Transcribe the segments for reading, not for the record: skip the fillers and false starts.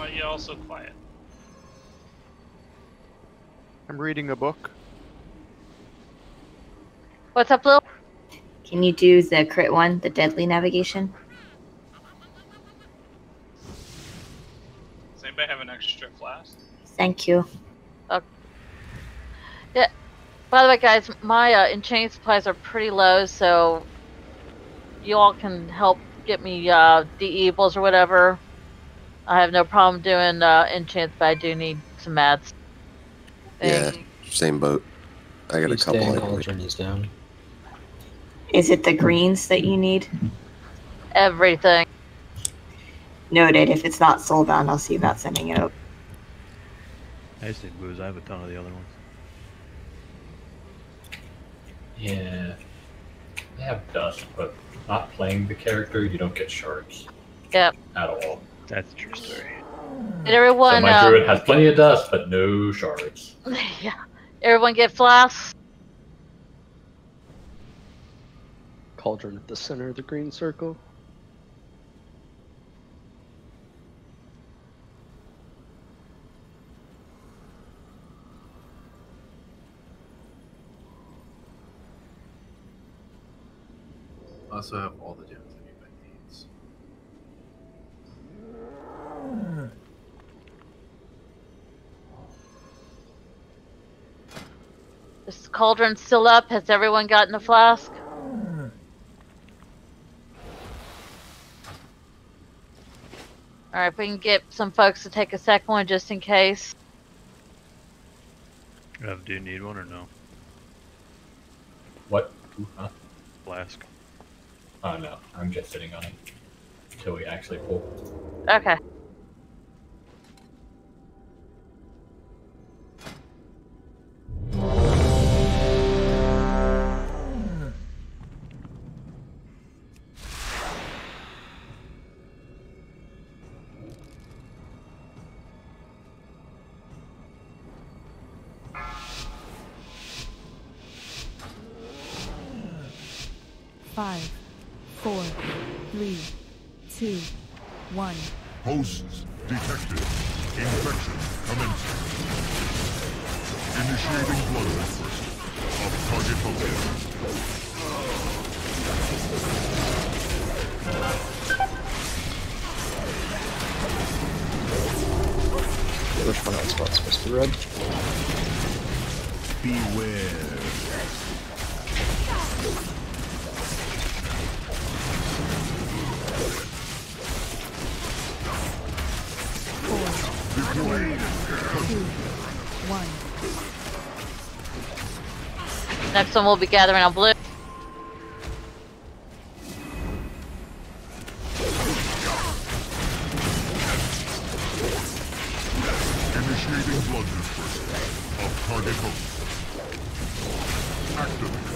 Why are you all so quiet? I'm reading a book. What's up, Lil? Can you do the crit one, the deadly navigation? Does anybody have an extra flask? Thank you. Yeah. By the way, guys, my enchanting supplies are pretty low, so you all can help get me DEables or whatever. I have no problem doing enchants, but I do need some mats. Yeah, same boat. I got a couple. Cauldron is down. Is it the greens that you need? Everything. Noted. If it's not soulbound, I'll see about sending it up. I just need booze. I have a ton of the other ones. Yeah. I have dust, but not playing the character, you don't get shards. Yep. At all. That's a true story. Did everyone? So my druid has plenty of dust, but no shards. Yeah. Everyone get flasks? Cauldron at the center of the green circle. I also have all the gems anybody needs. Is Cauldron still up? Has everyone gotten a flask? Alright, if we can get some folks to take a second one just in case. Do you need one or no? What? Huh? Flask. Oh no, I'm just sitting on it until we actually pull. Okay. Five, 4, 3, 2, 1. Hosts detected. Infection commencing. Initiating blood transfer of target host. Which one else was supposed to be red? Beware. Next one we'll be gathering on blue. Initiating blood dispersal of target host. Activate.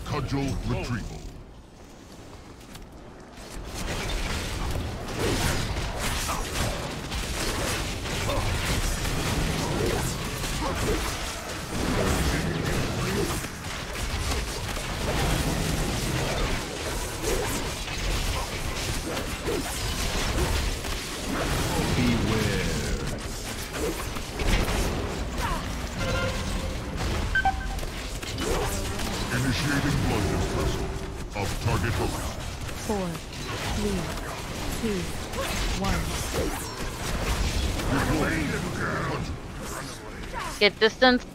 Cudgel retrieval. Initiating blood dispersal of target host. 4, 3, 2, 1. Get distance.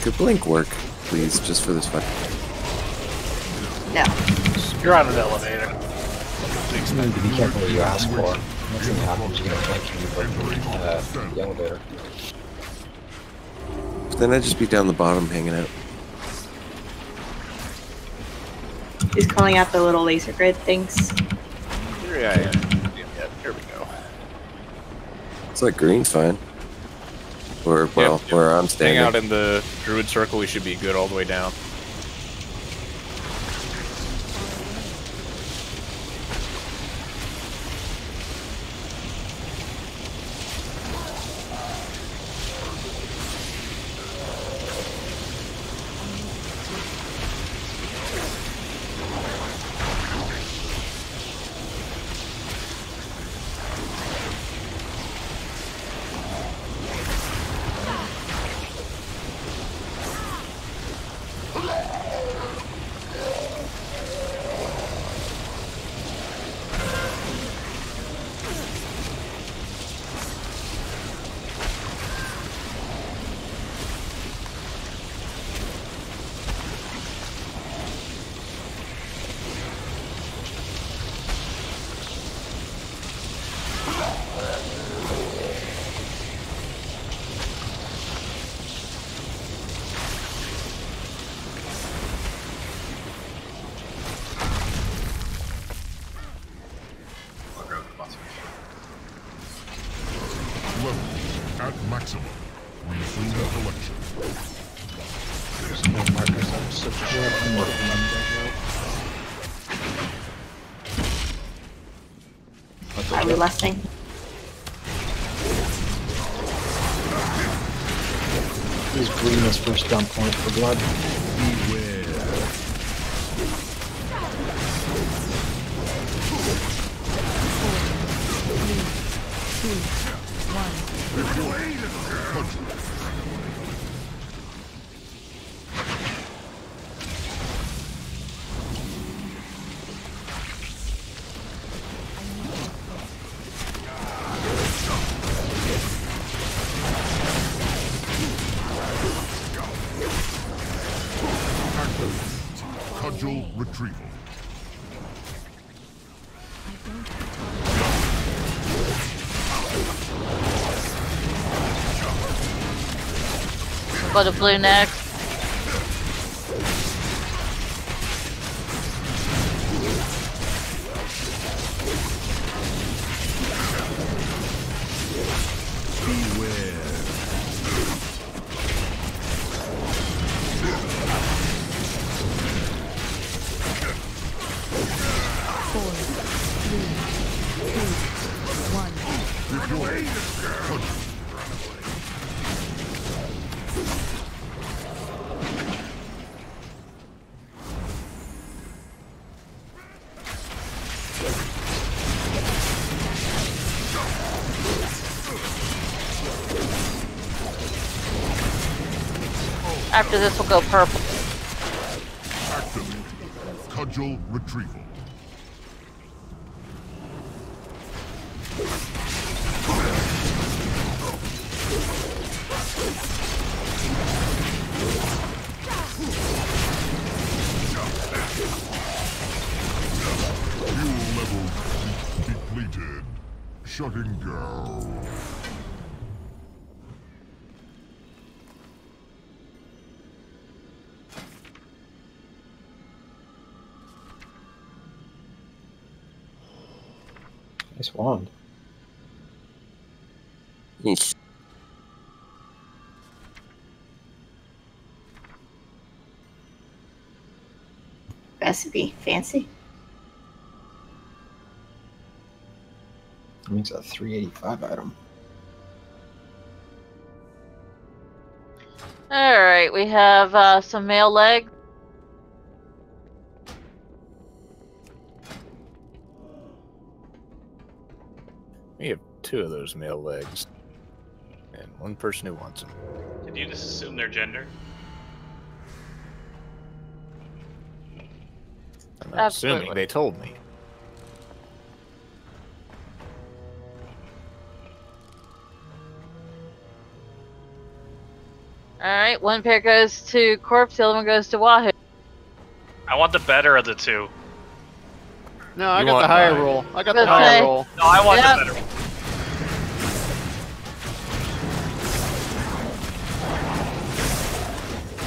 Could blink work, please, just for this fight? No. You're on an elevator. You need to be careful what you ask for. Next thing that happens, you're gonna flank the elevator. But then I'd just be down the bottom hanging out. He's calling out the little laser grid things. Here I am. Yeah, here we go. It's like green's fine. Or, well, Yep. where I'm standing. Hang out in the druid circle, we should be good all the way down. I'll grab the boss. Level at maximum. Resume collection. There's no markers on support. Are we lusting? Use green as first dump point for blood. Cudgel retrieval. Go to blue next. After this, we'll go purple. Activate. Cudgel retrieval. Fuel levels depleted. Shutting down. Nice wand. Yeesh. Recipe. Fancy. That means a 385 item. Alright, we have some male leg. We have 2 of those male legs, and 1 person who wants them. Did you just assume their gender? I'm not Absolutely. assuming, they told me. Alright, one pair goes to Corpse, the other one goes to Wahoo. I want the better of the two. No, I You got want the higher mine. roll. I got Okay. the higher roll. No, I want Yep. the better one.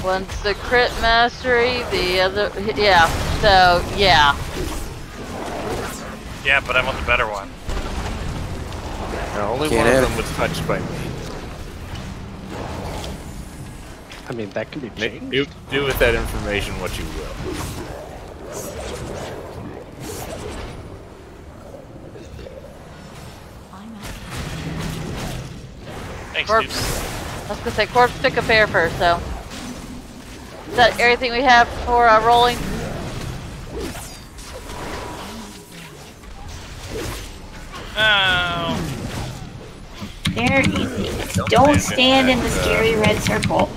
One's the crit mastery, the other, yeah, so, yeah. Yeah, but I want the better one. No, only Can't one of have them was touched by me. I mean, that can be changed. Do with that information what you will. Thanks, Corpse. dude. I was gonna say, Corpse took a pair first, so. Is that everything we have for rolling? Oh. They're easy. Don't stand in the scary red circle.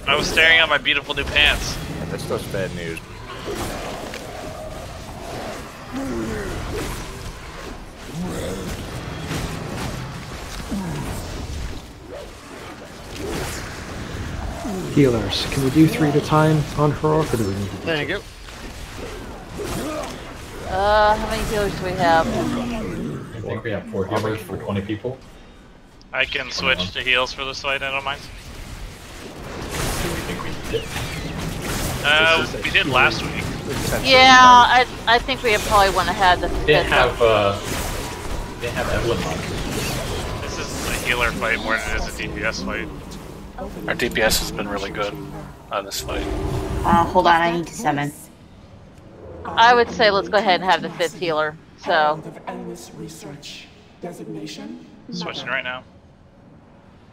I was staring at my beautiful new pants. That stuff's bad news. Healers, can we do 3 at a time on Heroic, or do we need to do There you go. How many healers do we have? I think we have 4 healers for 20 people. I can switch to heals for this fight, I don't mind. Do we think we need it? We did last week. Yeah, I think we probably went ahead. They have Evelyn on. This is a healer fight more than it is a DPS fight. Our DPS has been really good on this fight. Hold on, I need to summon. I would say let's go ahead and have the 5th healer. So. Switching right now.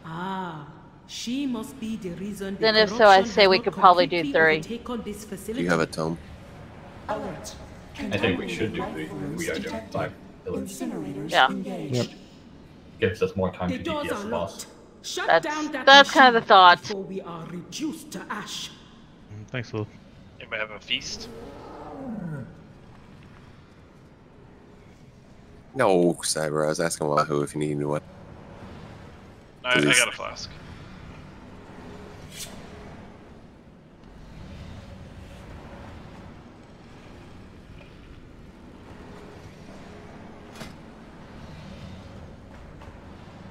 Ah, she must be the reason. Then if so, I'd say we could probably do 3. Do you have a tome? I think we should do 3. We are doing 5 healers. Yeah. Yep. Gives us more time to DPS the boss. That's kind of the thought. We are reduced to ash. Thanks, Lil. Anybody have a feast? No, Cyber. I was asking Wahoo if you needed one. I got a flask.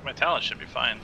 My talent should be fine.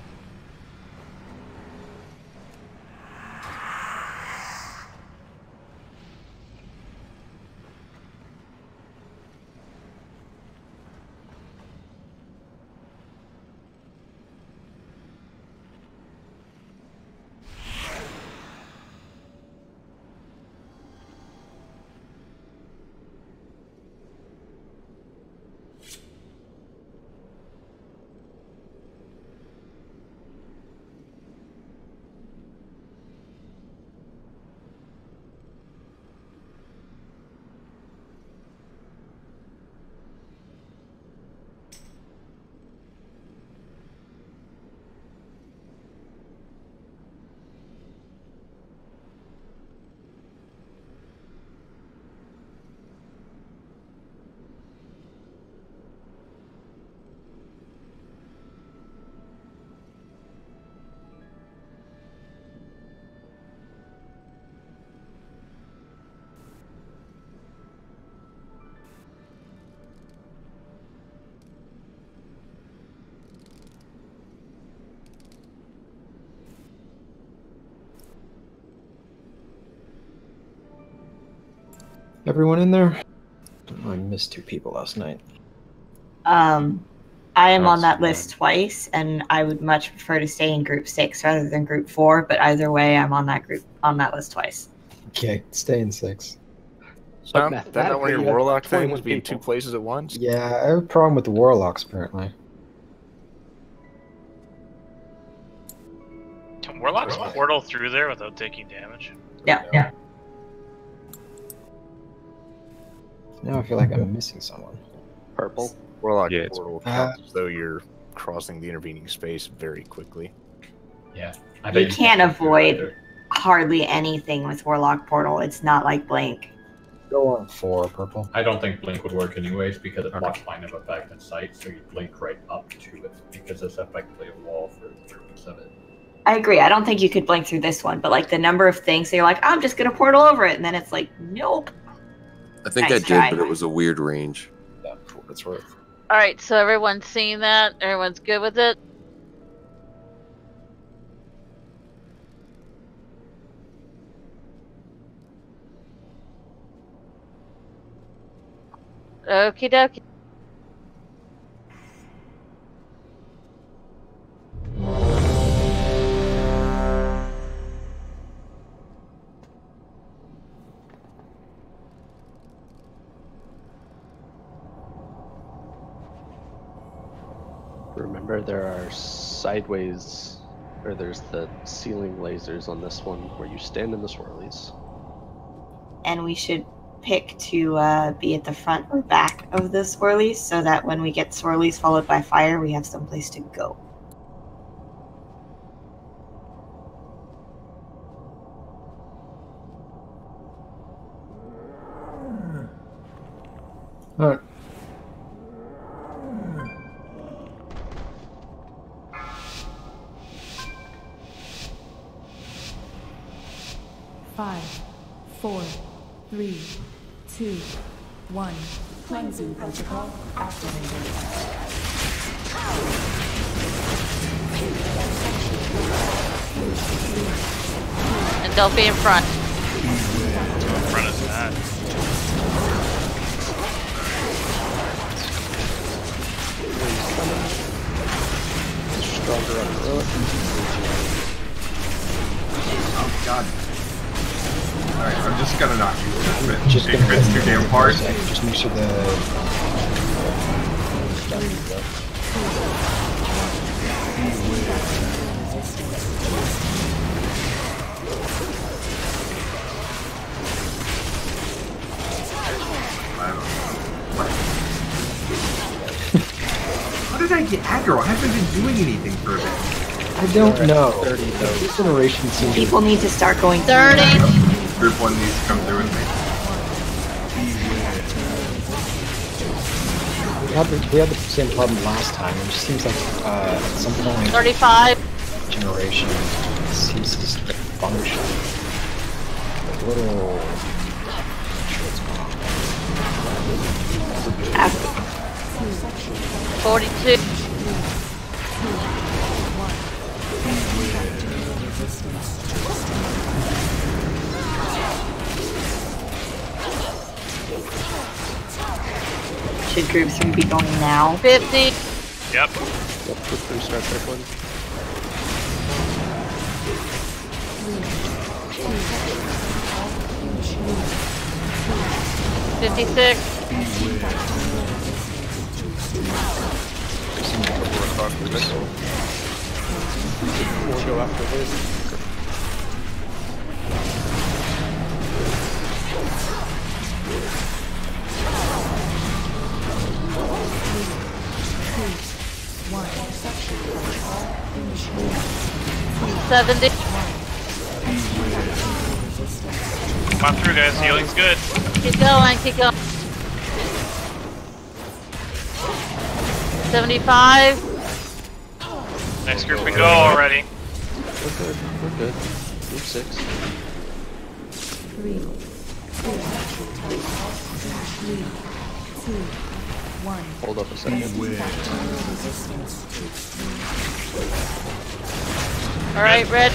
Everyone in there? I missed 2 people last night. I am on that list twice, and I would much prefer to stay in group 6 rather than group 4, but either way, I'm on that list twice. Okay, stay in 6. Sam, that's not one of your Warlock things, be in 2 places at once? Yeah, I have a problem with the Warlocks, apparently. Can Warlocks portal through there without taking damage? Yeah. Now I feel like I'm missing someone. Purple. Warlock Yeah, portal counts as though you're crossing the intervening space very quickly. Yeah. You can't avoid hardly anything with Warlock portal. It's not like Blink. Go on 4, Purple. I don't think Blink would work anyways because it blocks line of effect in sight, so you blink right up to it because it's effectively a wall for the purpose of it. I agree. I don't think you could blink through this one, but like the number of things that you're like, I'm just gonna portal over it, and then it's like, nope. I think Nice I try. did, but it was a weird range. Yeah, for what it's worth. Alright, so everyone's seen that? Everyone's good with it? Okie dokie. Remember, there are sideways, or there's the ceiling lasers on this one where you stand in the swirlies. And we should pick to be at the front or back of the swirlies so that when we get swirlies followed by fire, we have someplace to go. Alright. Five, 4, 3, 2, 1. Cleansing protocol activated. And don't be in front. In front is that. Stronger on the road. Oh god. Alright, I'm just gonna not use it. Just It crits too damn hard. Just make sure the... How did I get aggro? I haven't been doing anything for a bit. I don't know. 30 This generation seems... People need to start going 30. Group 1 needs to come through with me. We had the same problem last time. It just seems like at some point... 35. Generation ceases to function. A little... 42. Should group 3 be going now? 50. Yep. Group 3 start circling. 56. We'll go after this. $70. Come on through, guys. Healing's good. Keep going, keep going. 75. Next group we go already. We're good. We're good. Group 6. 3, 2, 1. Hold up a second. Alright, red.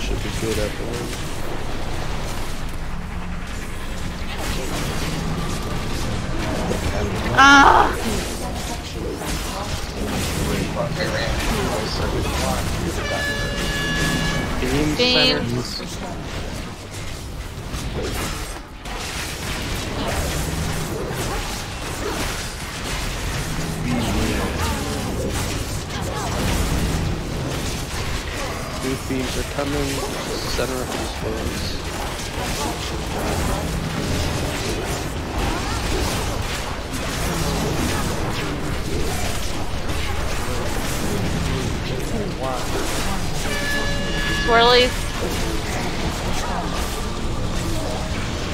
Should be good afterwards. Ah! Beams. Two beams are coming. Center of these floors. Swirlies.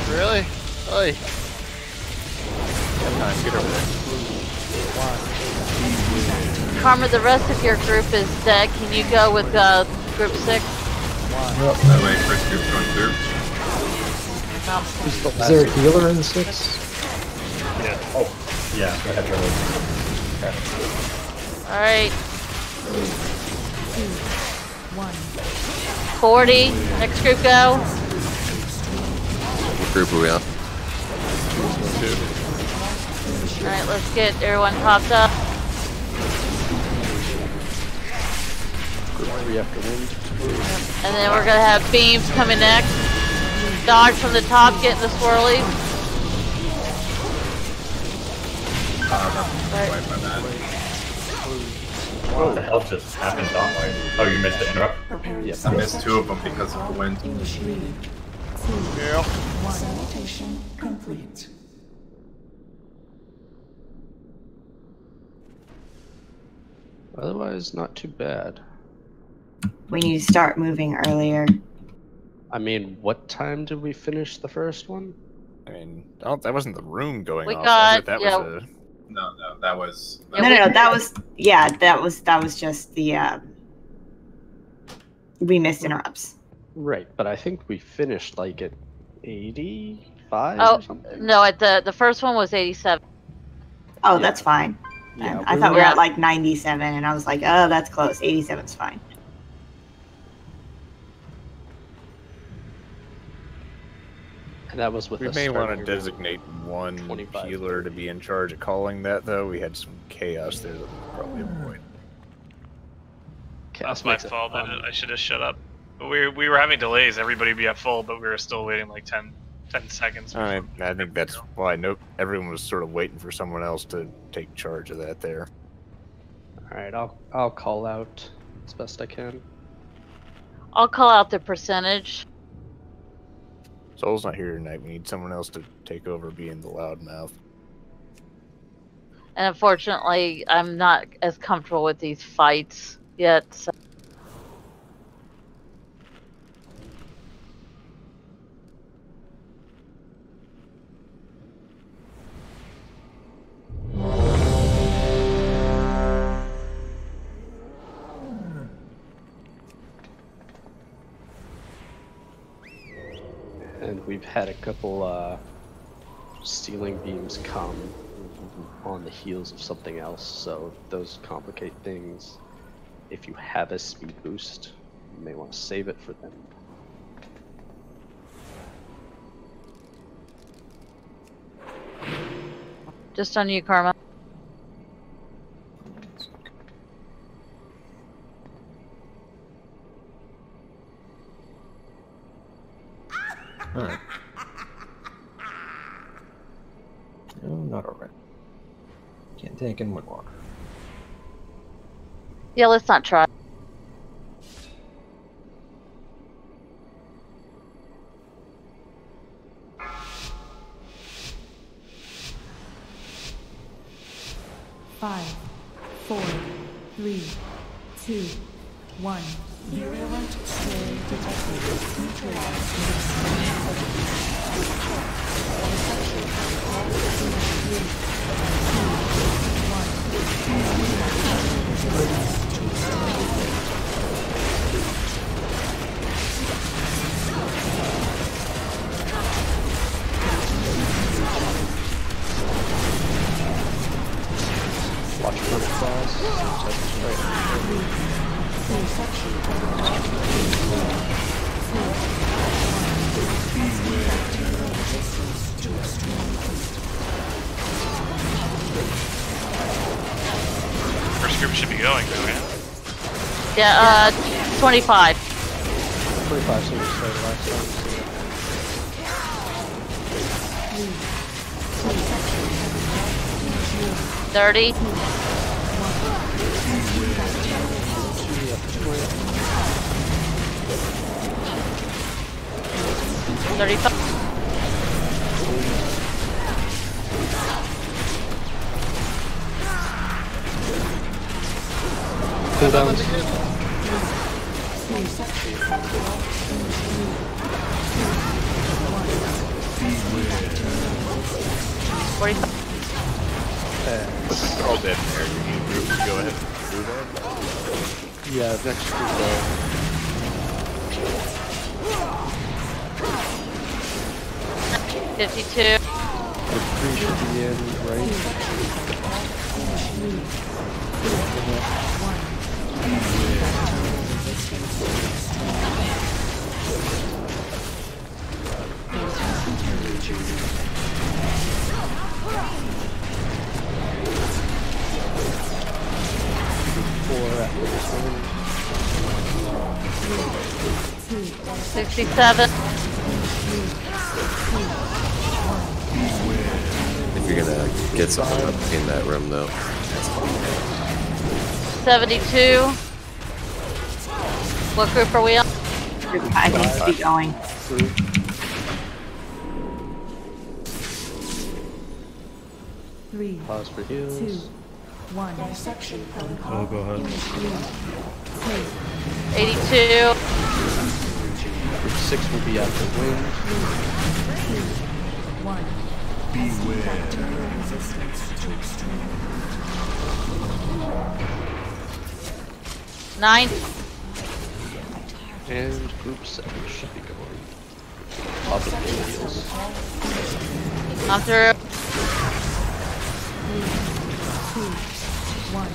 Really? Oi. Come on, get over there. Karma, the rest of your group is dead. Can you go with group 6? That way, first group's going through. Is there a healer in 6? Yeah. Oh, yeah. I have healer. Alright. 40. Next group go. What group are we on? Alright, let's get everyone popped up. Group 3 after wind. And then we're gonna have beams coming next. Dodge from the top, getting the swirlies. Right by that. What the hell just happened, Townie? Oh, you missed the interrupt? Yes, I missed 2 of them because of the wind. Yeah. Sanitation complete. Otherwise, not too bad. We need to start moving earlier. I mean, what time did we finish the first one? I mean, that wasn't the room going We off. got- That yeah. was a... No, that was. No, that was just the. We missed interrupts. Right, but I think we finished like at 85 Oh or something. no, at the first one was 87. Oh, that's fine. Yeah, I thought we were at like 97, and I was like, oh, that's close. 87's fine. And that was with We a may want to starting designate one 25. healer to be in charge of calling that, though. We had some chaos there that we could probably avoid. That's my fault. I should have shut up. But we were having delays. Everybody would be at full, but we were still waiting like 10 seconds. I think that's why everyone was sort of waiting for someone else to take charge of that there. Alright, I'll call out as best I can. I'll call out the percentage. Soul's not here tonight. We need someone else to take over being the loudmouth. And unfortunately, I'm not as comfortable with these fights yet. So. And we've had a couple ceiling beams come on the heels of something else, so those complicate things. If you have a speed boost, you may want to save it for them. Just on you, Karma. Alright. No, not alright. Can't take in one water. Yeah, let's not try. Five, 4, 3, 2, 1. Virulent spray detected. Neutralized. Watch for the First group should be going now, right? Yeah, 25. 25 so we started last time. 30. 35. Cooldowns. They're all dead in there. You need group to go ahead and do that. Yeah, next group. 52. The 3 should be in, right? After this one. 67. If you're gonna get someone up in that room, though, that's fine. 72. What group are we on? I think keep going. Three, Pause for heals. 2, 1. Dissection protocol. Oh, go ahead. 82. 6. 6 will be after wind. 1. Beware. Resistance to extreme. 9. And group 7 should be going up at the heels. I'm through. 3, 2, 1.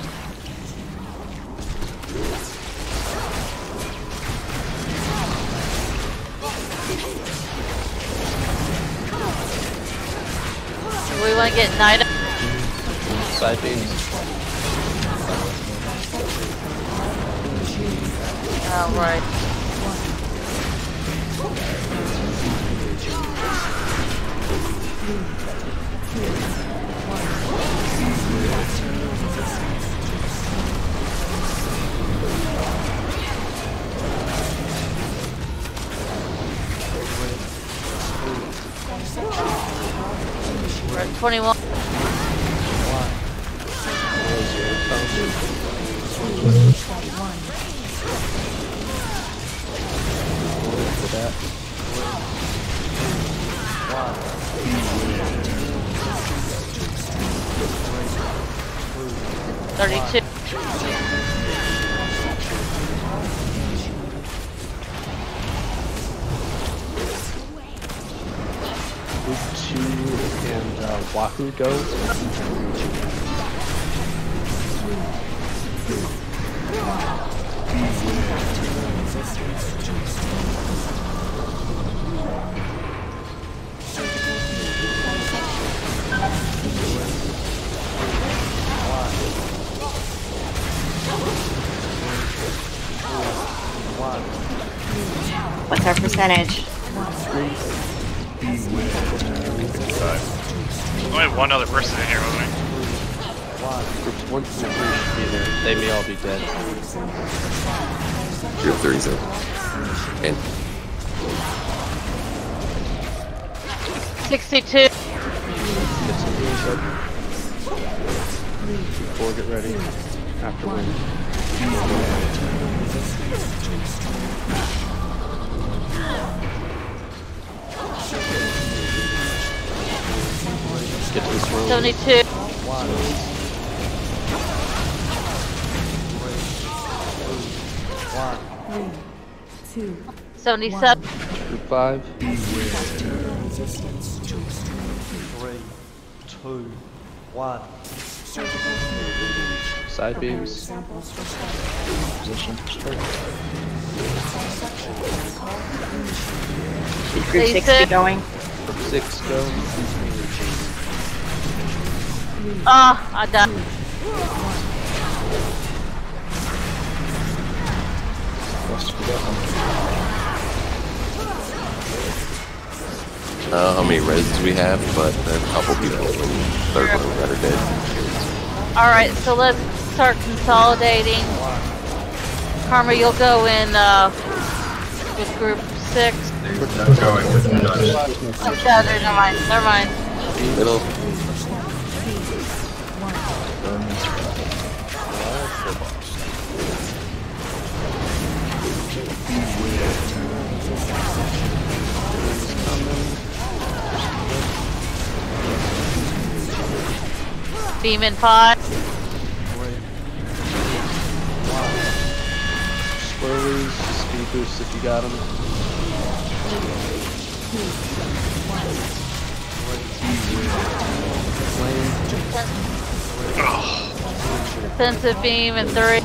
We want to get 9. Side beams. Oh, right. 21. For that. 32. Group 2 and Wahoo go. 1. What's our percentage? 55. Only one other person in here, wasn't we? Groups 1 through 3 should be there. They may all be dead. Group 3's in. And 62. Get some heals up. 4, get ready. After wind. Get to this room. 72. 2. 77. Group 5. 3, 2, 1. Side beams. Position. Group 6 be going. Group 6 go. Ah, I died. how many reses we have, but there's a couple people in third one that are dead. Alright, so let's start consolidating. Karma, you'll go in with group 6. I'm going with the nuts. Oh, never mind, never mind. Middle. Beam in 5. Swirlies, speed boost if you got them. Defensive beam in 3.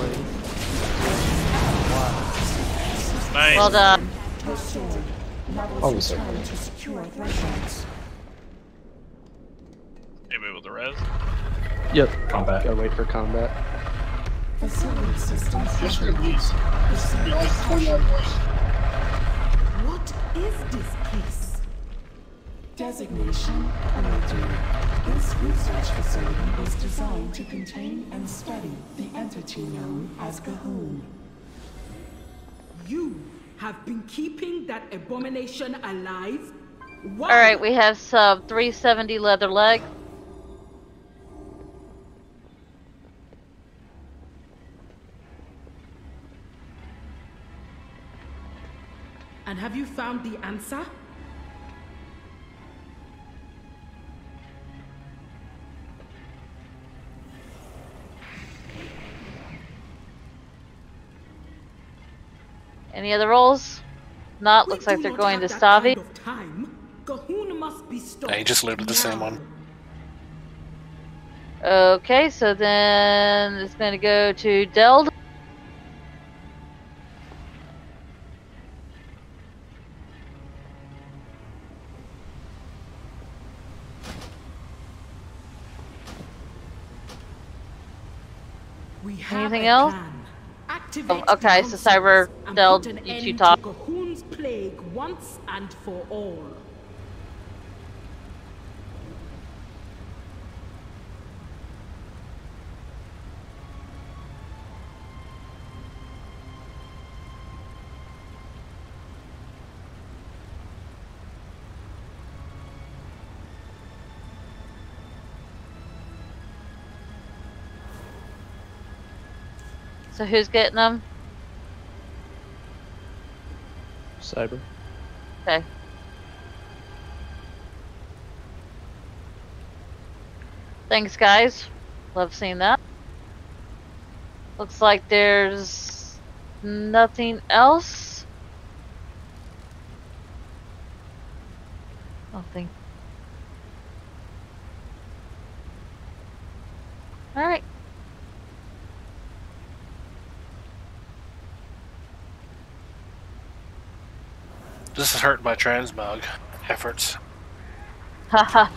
Nice. Well done. Oh, sorry. Anybody with the res? Yep. Combat. Gotta wait for combat. Facility systems. Just release. What is this place? Designation Uldir. This research facility is designed to contain and study the entity known as Gahoon. You have been keeping that abomination alive? Why? Alright, we have some 370 leather leg. And have you found the answer? Any other rolls? Not. Looks like they're going to Savi. Yeah, he just looted the same one. Okay, so then it's going to go to Deld. Anything else? Oh, okay, so Cyber, Deld, you two talk. Gahun's plague once and for all. So who's getting them? Cyber. Okay. Thanks, guys. Love seeing that. Looks like there's nothing else. Nothing. All right. This is hurt by transmog efforts. Haha.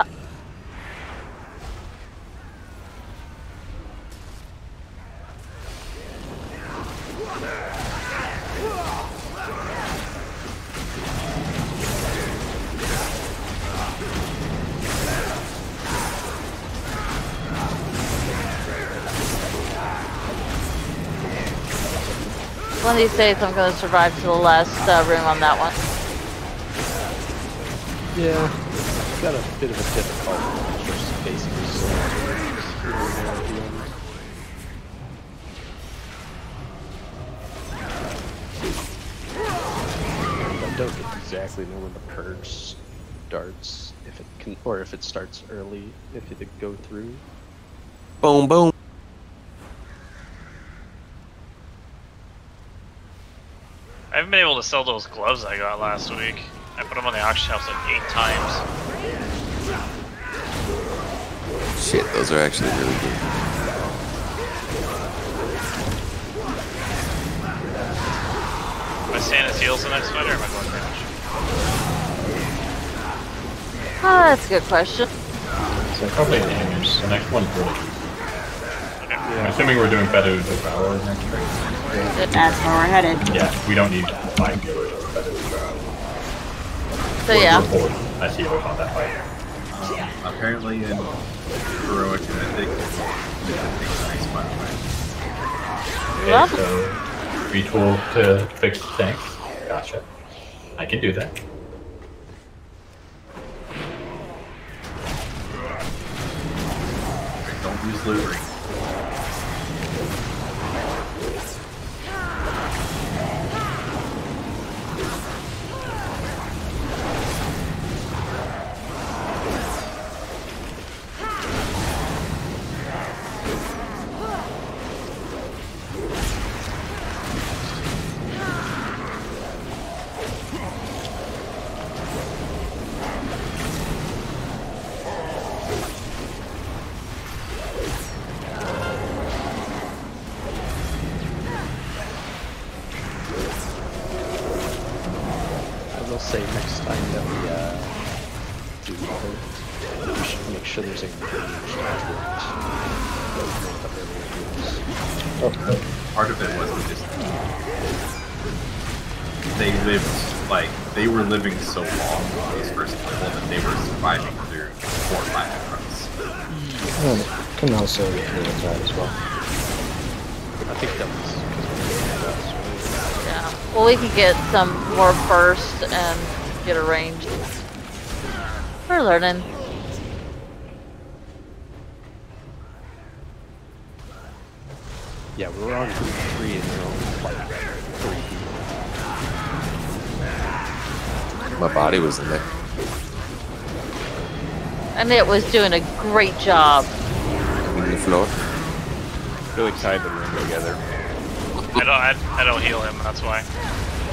One of these days I'm going to survive to the last room on that one. Yeah, it's got a bit of a difficult just basically I don't exactly know when the purge starts, if it can, or if it starts early, if it go through. Boom, boom. I haven't been able to sell those gloves I got last week. I put them on the auction house like 8 times. Shit, those are actually really good. Am I staying as heals the next fight or am I going damage? Ah, that's a good question. So probably damage. The next one's really easy. Okay. Yeah. I'm assuming we're doing better with Devour next turn. That's where we're headed. Yeah, we don't need 5 healers or better Devour. So yeah. I see what's on that fight. Apparently in Heroic and Mythic, nice by the way. Okay, so retool to fix tanks. Gotcha. I can do that. Don't lose loot ring. Say next time that we do Mother, we should make sure there's a Part of it was just they were living so long on these first couple that they were surviving through 4 or 5 runs. Well, can also be that as well. I think that was. Yeah. Well, we can get some more burst and get a range. We're learning. Yeah, we were on 3 and they're on like 3. My body was in there. And it was doing a great job. On the floor. Really tied the room together. I don't heal him. That's why.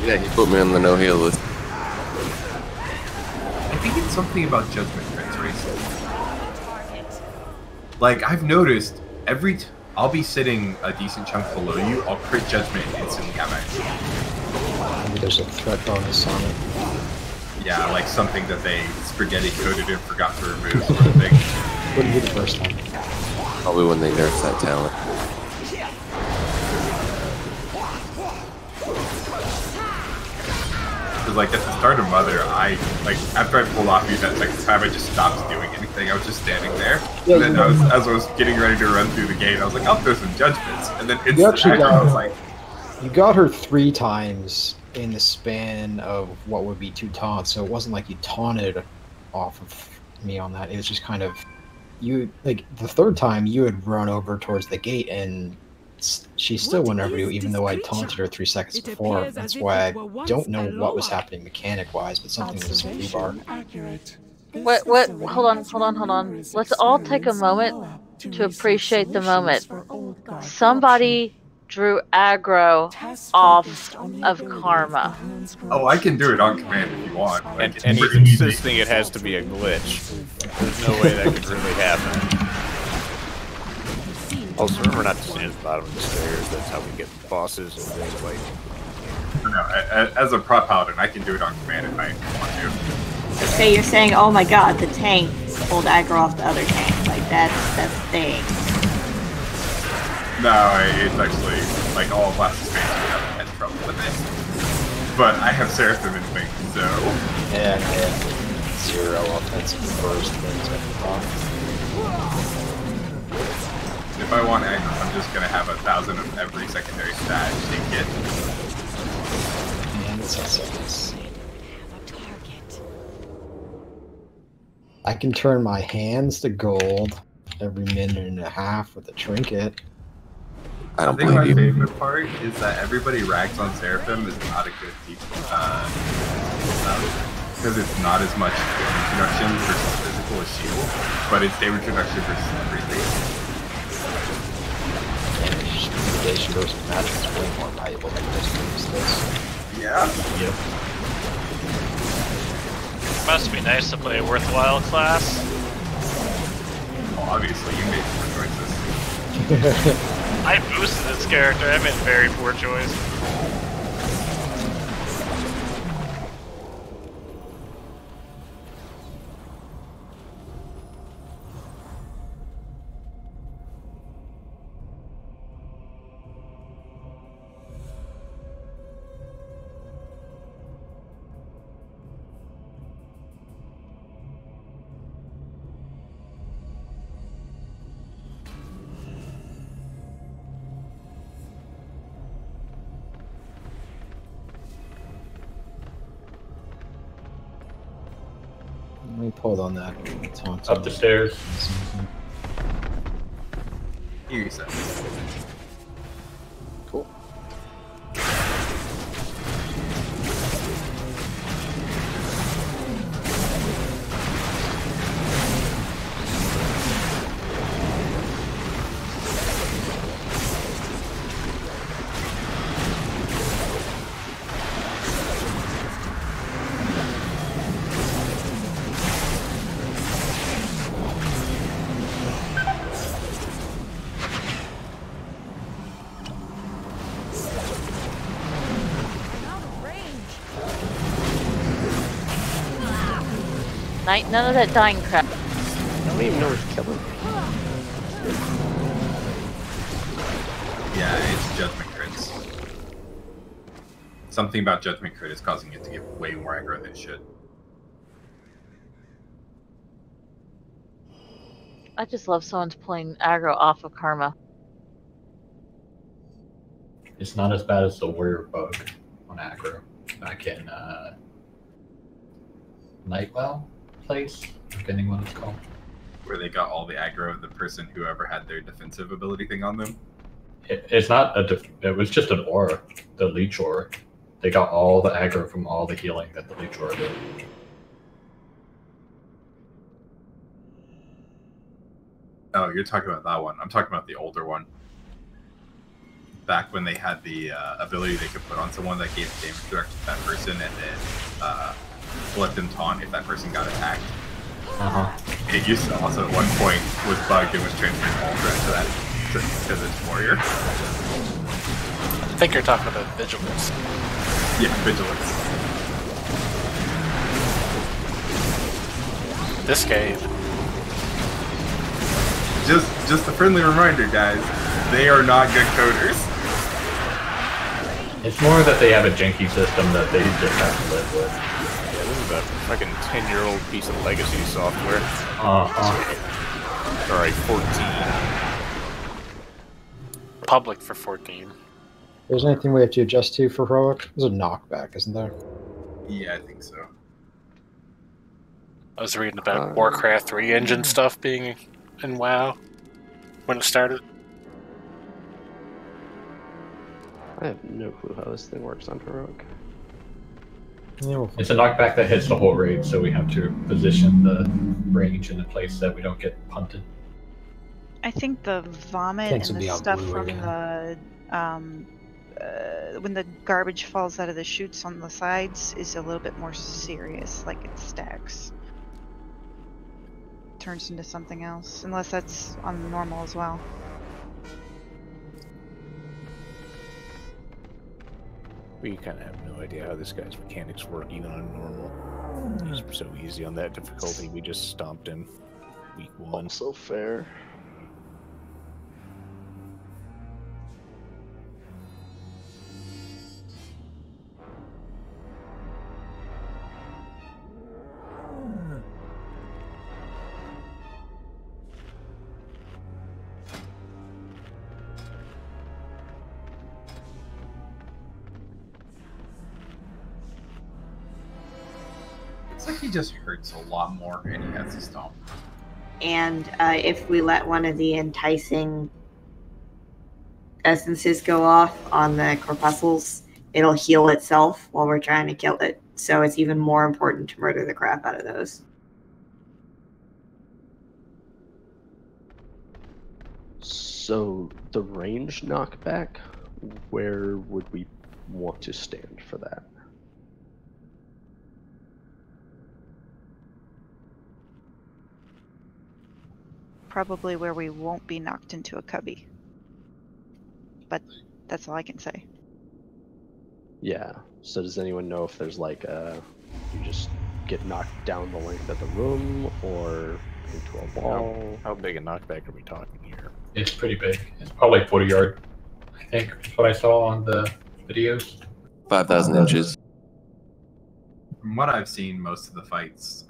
Yeah, he put me on the no heal list. I think it's something about judgment crits recently. Like, I've noticed I'll be sitting a decent chunk below you, I'll crit judgment and instantly have XP. Maybe there's a threat bonus on it. Yeah, like something that they spaghetti coated and forgot to remove sort of thing. What did you do the first time? Probably when they nerfed that talent. Because like at the start of Mother, after I pulled off you that second time, I just stopped doing anything. I was just standing there. Yeah, and then as I was getting ready to run through the gate, I was like, I'll throw some judgments. And then You actually I was like, you got her 3 times in the span of what would be 2 taunts, so it wasn't like you taunted off of me on that. It was just kind of the 3rd time you had run over towards the gate and she still went over you, even though I taunted her 3 seconds before. That's why I don't know what was happening mechanic-wise, but something was rebar. What? Hold on. Let's all take a moment to appreciate the moment. Somebody drew aggro off of Karma. oh, I can do it on command if you want. Like, And he's insisting it has to be a glitch. There's no way that could really happen. Also, remember not to stand at the bottom of the stairs. That's how we get bosses and things like. No, as a prop paladin, I can do it on command if I want to. So you're saying, oh my god, the tank pulled aggro off the other tank. Like, that's the thing. No, it's actually, like, all classes fans have had trouble with it. But I have Seraphim in Wing, so... Yeah, 0 offensive burst things at the top. If I want aggro, I'm just gonna have 1,000 of every secondary stat and get. Man, that's also nice. I can turn my hands to gold every minute and a half with a trinket. I don't think my blame you. favorite part is that everybody rags on Seraphim is not a good because it's not as much damage reduction versus physical as shield, but it's damage reduction versus everything. Mitigation versus magic is way more valuable than this. Yeah. Yep. Must be nice to play a worthwhile class. Well, obviously, you made poor choices. I boosted this character. I made a very poor choice. Let me pull on that. Taunt. Up the stairs. Here you said. Cool. None of that dying crap. I don't even know what's killing me. Yeah, it's judgment crits. Something about judgment crit is causing it to get way more aggro than it should. I just love someone's pulling aggro off of Karma. It's not as bad as the warrior bug on aggro back in Nightwell place, depending what it's called. Where they got all the aggro of the person who ever had their defensive ability thing on them. It's not a it was just an aura, the leech aura They got all the aggro from all the healing that the Leech Lord did. Oh, you're talking about that one. I'm talking about the older one. Back when they had the ability they could put on someone that gave damage direct to that person and then let them taunt if that person got attacked. It used to also at one point was bugged and was transferring Ultra to that to this warrior. I think you're talking about Vigilance. Yeah, Vigilance. This game. Just a friendly reminder, guys. They are not good coders. It's more that they have a janky system that they just have to live with. Yeah, this is a fucking 10-year-old piece of legacy software. Alright, 14. Public for 14. There's anything we have to adjust to for heroic? There's a knockback, isn't there? Yeah, I think so. I was reading about Warcraft 3 engine stuff being in WoW when it started. I have no clue how this thing works on heroic. It's a knockback that hits the whole raid, so we have to position the range in a place that we don't get punted. I think the vomit Thanks and to the be on stuff Blu-ray, from the when the garbage falls out of the chutes on the sides is a little bit more serious, like it stacks. Turns into something else, unless that's on normal as well. We kind of have no idea how this guy's mechanics work even on normal. He's so easy on that difficulty, we just stomped him week 1. So fair. It's like he just hurts a lot more and he has to stomp. And if we let one of the enticing essences go off on the corpuscles, it'll heal itself while we're trying to kill it. So it's even more important to murder the crap out of those. So the range knockback, where would we want to stand for that? Probably where we won't be knocked into a cubby. But that's all I can say. Yeah. So does anyone know if there's like you just get knocked down the length of the room or into a wall? How big a knockback are we talking here? It's pretty big. It's probably 40 yard, I think, is what I saw on the videos. 5,000 inches. From what I've seen, most of the fights,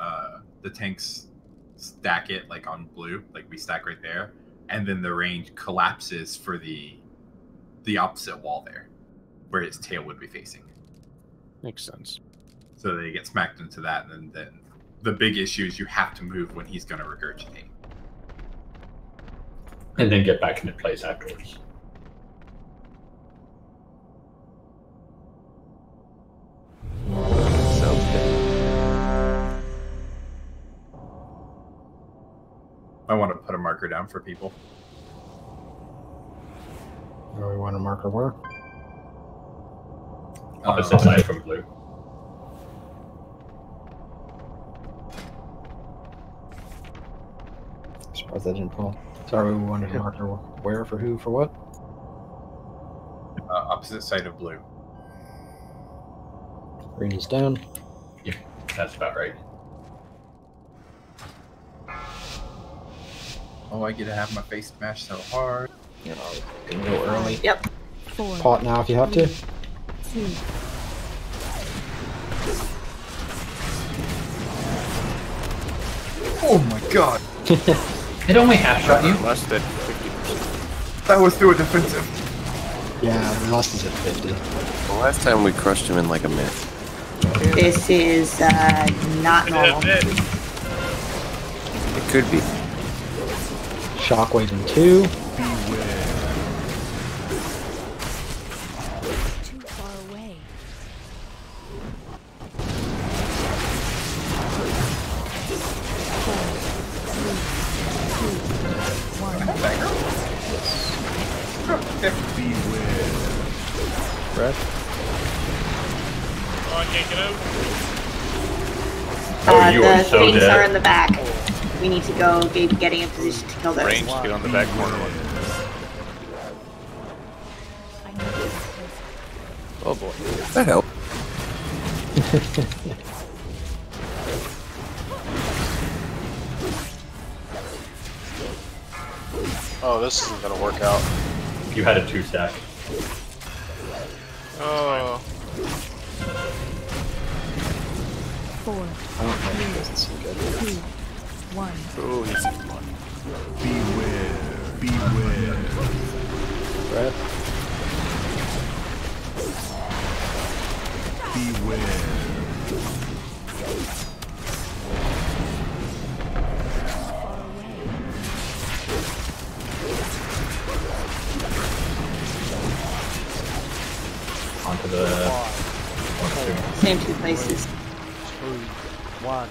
the tanks stack it like on blue, like we stack right there, and then the range collapses for the opposite wall there, where his tail would be facing. Makes sense. So they get smacked into that, and then the big issue is you have to move when he's going to regurgitate. And then get back into place afterwards. Sounds good. I want to put a marker down for people. Or we want a marker where? Opposite side from blue. Surprised that didn't pull. Sorry, we wanted a marker where, for who, for what? Opposite side of blue. Green is down. Yeah, that's about right. Oh, I get to have my face smashed so hard. Yeah, gonna go early. Yep. 4, Pot now if you have to. 2. Oh my god! It only half shot you. Less than 50%. That was through a defensive. Yeah, we lost is at 50. The last time we crushed him in like a myth. This is not normal. It could be. Shockwave in 2. Too far away. Come on, can't get out. You the are so things dead. are in the back. We need to go getting in position to kill those. Range, get on the back corner one. Oh boy. That helped. Oh, this isn't gonna work out. You had a 2-stack. Oh. 4, I don't know if it doesn't seem good. 2, 1. Oh, easy one. Beware. Brett? Beware. Onto the... Same two places. 2, 1.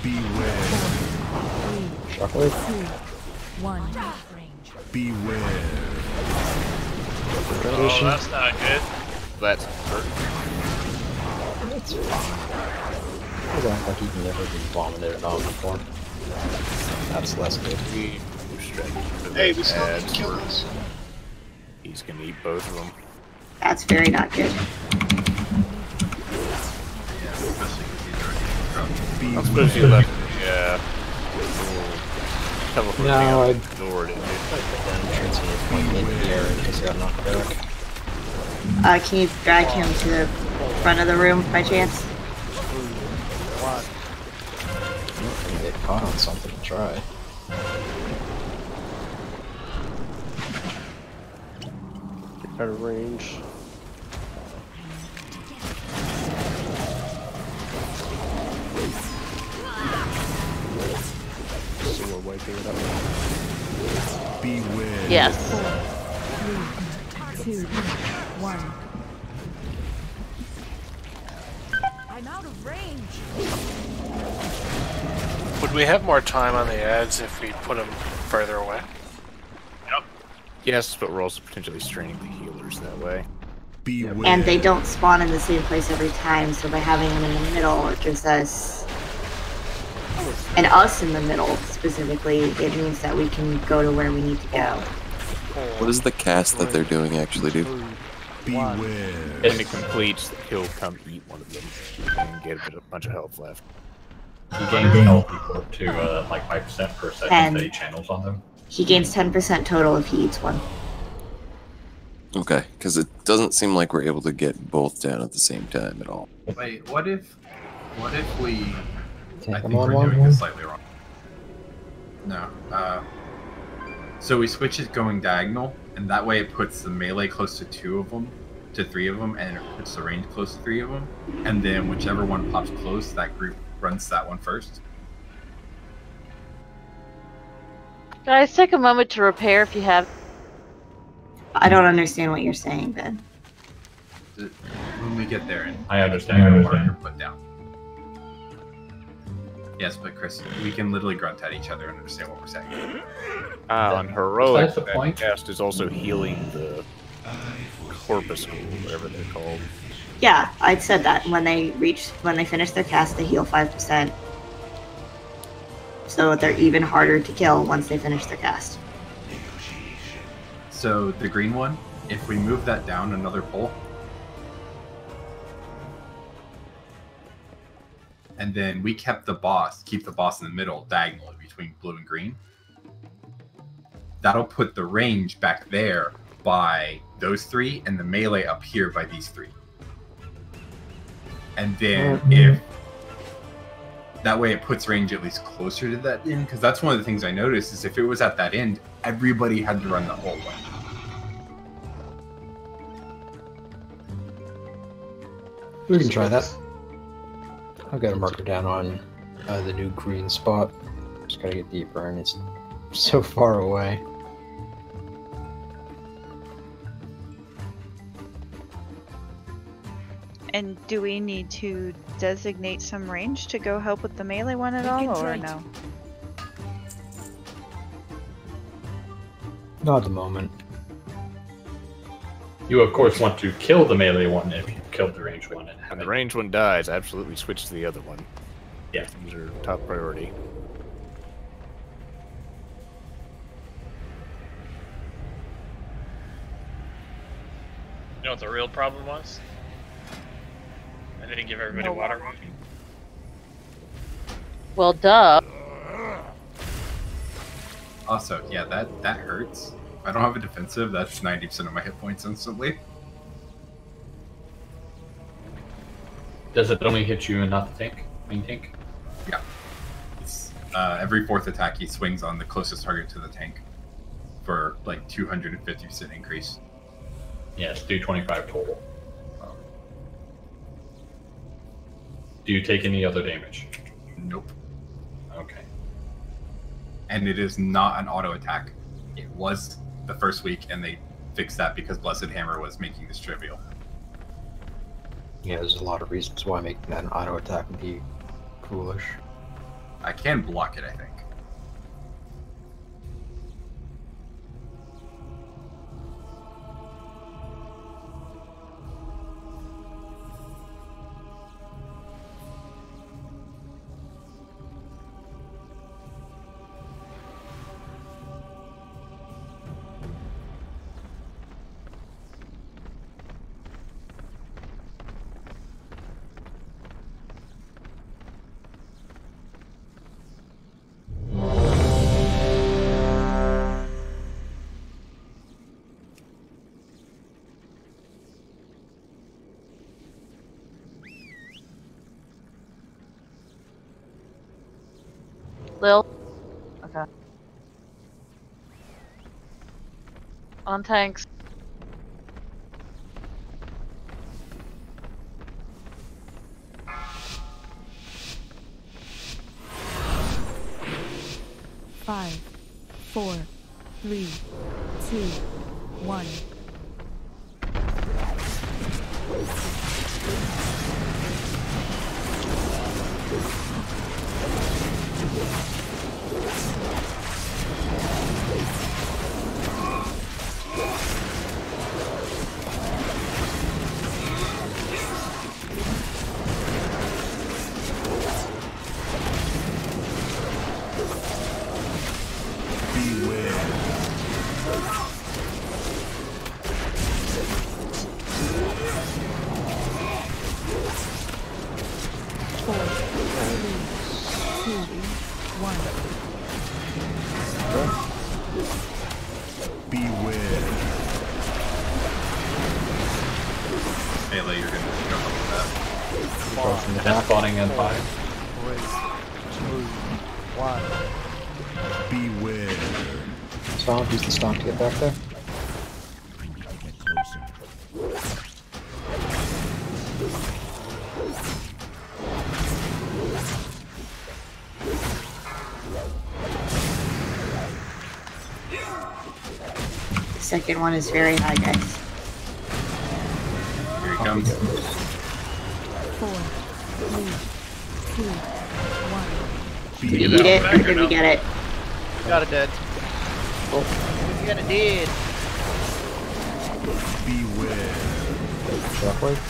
Beware. Shockwave? 2, 1. Beware. Oh, that's not good. That's hurt. It's fine. I don't think he's never been vomited on before. That's less good. Hey, we still need to kill this. He's gonna eat both of them. That's very not good. I'm supposed to be left. Yeah. Teleport No, me I'd ignored it. Can you drag him to the front of the room by chance? 1. Get caught on something to try. Get better range. So we're wiping it up. Beware. Yes. 4, 3, 2, 1. I'm out of range. Would we have more time on the ads if we put them further away? Yep. Yes, but we're also potentially straining the healers that way. Beware. And they don't spawn in the same place every time, so by having them in the middle, it gives us, and us in the middle specifically, it means that we can go to where we need to go. What does the cast that they're doing actually do? Beware. When it completes, he'll come eat one of them and get a bunch of health left. He gains health equal to like 5% per second And that he channels on them. he gains 10% total if he eats one. Okay, because it doesn't seem like we're able to get both down at the same time at all. Wait, what if we... Take I them think on we're one, doing one? this slightly wrong. No, so we switch it going diagonal, and that way it puts the melee close to 2 of them, to 3 of them, and it puts the range close to 3 of them. And then whichever one pops close, that group runs that one first. Guys, take a moment to repair if you have. I don't understand what you're saying, Ben. When we get there, and I understand. put down. Yes, but Chris, we can literally grunt at each other and understand what we're saying. On heroic, Besides the that point. cast is also healing the corpus, whatever they're called. Yeah, I said that. When they finish their cast, they heal 5%. So they're even harder to kill once they finish their cast. So the green one, if we move that down another pole, and then we keep the boss in the middle, diagonally between blue and green, that'll put the range back there by those 3, and the melee up here by these 3. And then if that way it puts range at least closer to that end, because that's one of the things I noticed is if it was at that end, everybody had to run the whole way. We can try that. I've got a marker down on the new green spot. Just gotta get deeper, and it's so far away. And do we need to designate some range to go help with the melee one at all, or no? Not at the moment. You, of course, want to kill the melee one if you killed the ranged one. When the ranged one dies, absolutely switch to the other one. Yeah. These are top priority. You know what the real problem was? I didn't give everybody water walking. Well, duh. Also, yeah, that hurts. If I don't have a defensive, that's 90% of my hit points instantly. Does it only hit you and not the tank? Main tank? Yeah. It's, every fourth attack he swings on the closest target to the tank for like 250% increase. Yeah, it's 225 total. Do you take any other damage? Nope. Okay. And it is not an auto attack. It was the first week, and they fixed that because Blessed Hammer was making this trivial. Yeah, there's a lot of reasons why making that an auto attack would be foolish. I can block it, I think. Lil? Okay. On tanks. Five, 4, 3, 2, 1. Melee, you're gonna jump up with that. That's spawning in 5. 3, 2, 1. Beware. Stomp, use the stomp to get back there. The second one is very high, guys. Here he comes. 4, 3, 2, 1. Did we eat it or did we get it? Got it dead. Oh. We got it dead. Beware. Shockwave.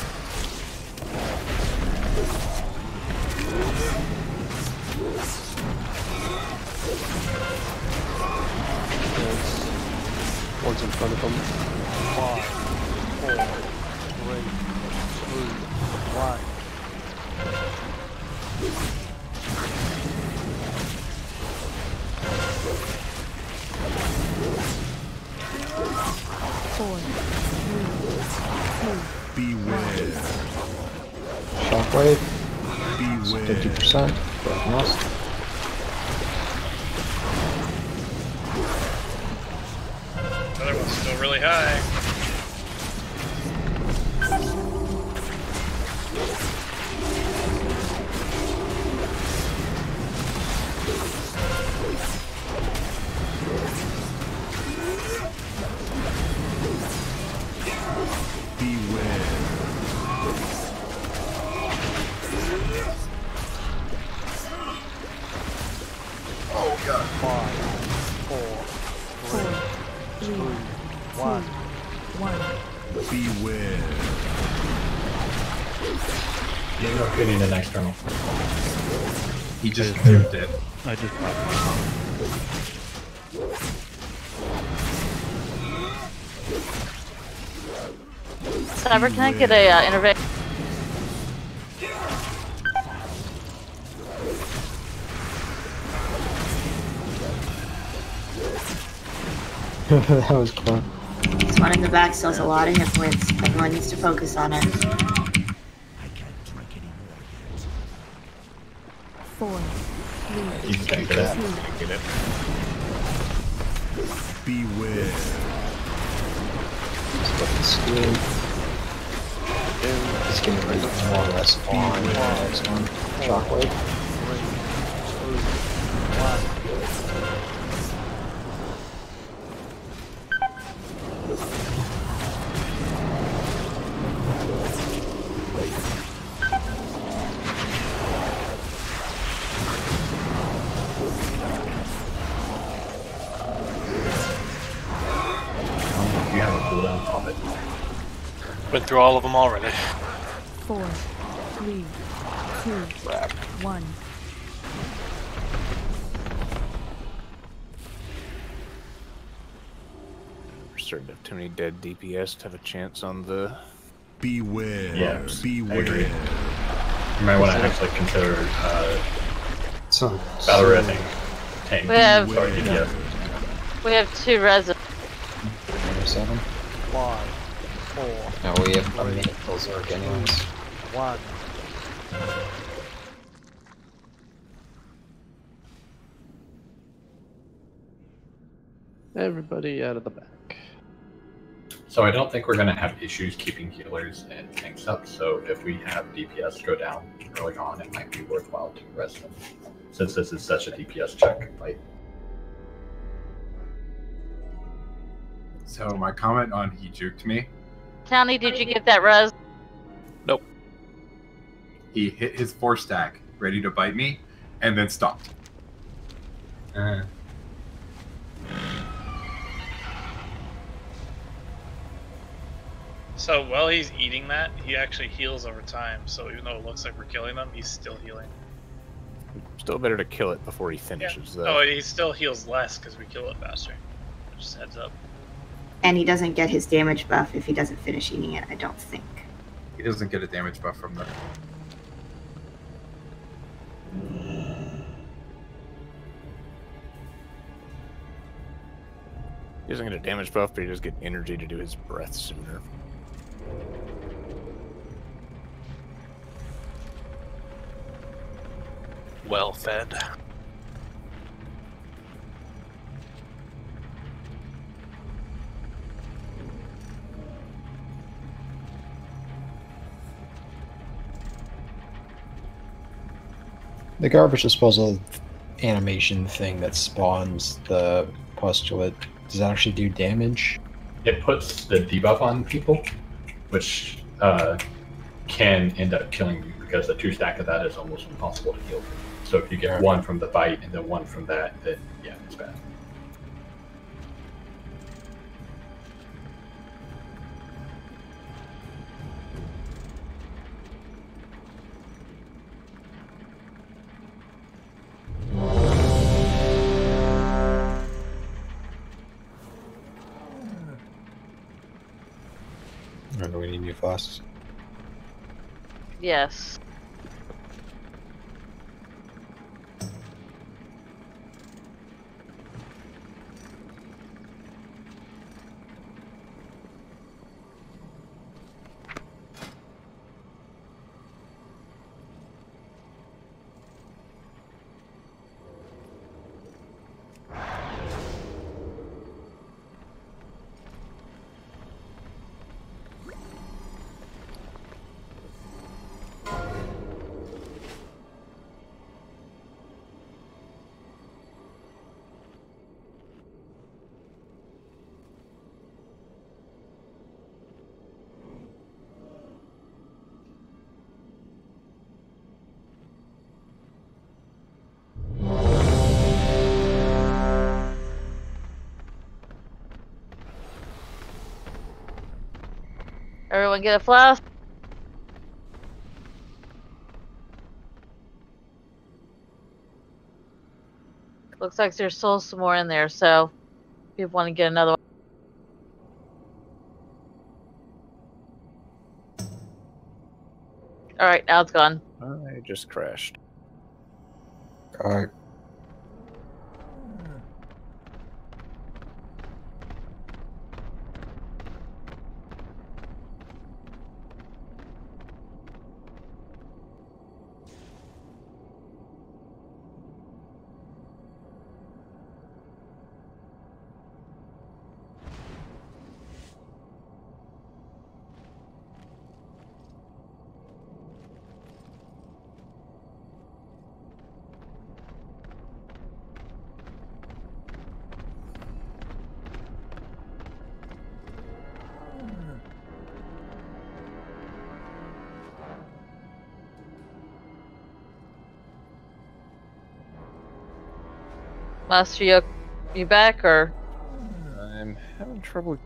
One's in front of them. 5, 4, 3, 2, 1. Beware. Shockwave. Beware. 50%. Broken us. Other one's still really high. Oh god. 5, 4, 3, 3, 2, 1. 1. Beware. You're not getting an external. He just moved it. I just Cyber, can I get a intervention? That was fun. This one in the back still has a lot of hit points. Everyone needs to focus on it. 4, 3, He's gonna get it. 2, Get it. Beware. Let's get the skill. He's getting ready to more or less on the next one. Shockwave. 3, 2, 1. You have a cooldown on it. Went through all of them already. 4, 3, 2, 1. We're starting to have too many dead DPS to have a chance on the... Beware. Yeah, Beware. I agree. You might want to actually consider So, Battle Red tank. We have- Sorry, DPS. We have 2 residents. number 7. 5, 4, Now we have a minute till Zerg anyways. 1. Everybody out of the back. So I don't think we're going to have issues keeping healers and tanks up, so if we have DPS go down early on, it might be worthwhile to rest them, since this is such a DPS check fight. So my comment on he juked me, Townie, did you get that res? Nope. he hit his 4-stack, ready to bite me, and then stopped. So while he's eating that, he actually heals over time. So even though it looks like we're killing him, he's still healing. Still better to kill it before he finishes, though. Oh, he still heals less because we kill it faster. Just heads up. And he doesn't get his damage buff if he doesn't finish eating it, I don't think. He doesn't get a damage buff from the... He doesn't get a damage buff, but he does get energy to do his breath sooner. Well fed. The garbage disposal animation thing that spawns the postulate, does that actually do damage? It puts the debuff on people, which can end up killing you, because the 2-stack of that is almost impossible to heal. So if you get one from the bite and then one from that, then yeah, it's bad. Or do we need new flasks? Yes. Everyone get a flask? Looks like there's still some more in there, so if you want to get another one. Alright, now it's gone. I just crashed. Alright. Master, you back, or? I'm having trouble.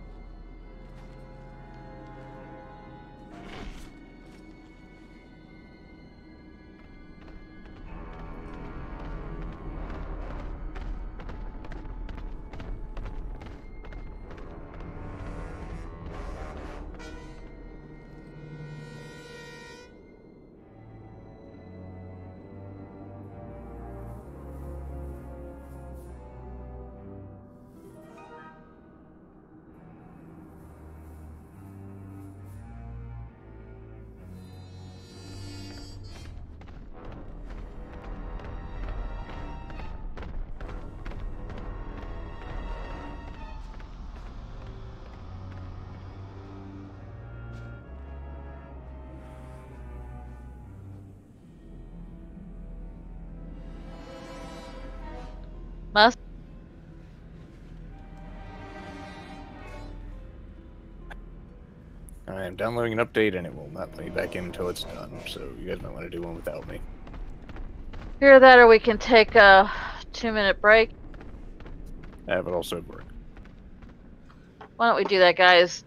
Must. I am downloading an update and it will not let me back in until it's done, so you guys might want to do one without me. Hear that, or we can take a 2-minute break. That would also work. Why don't we do that, guys?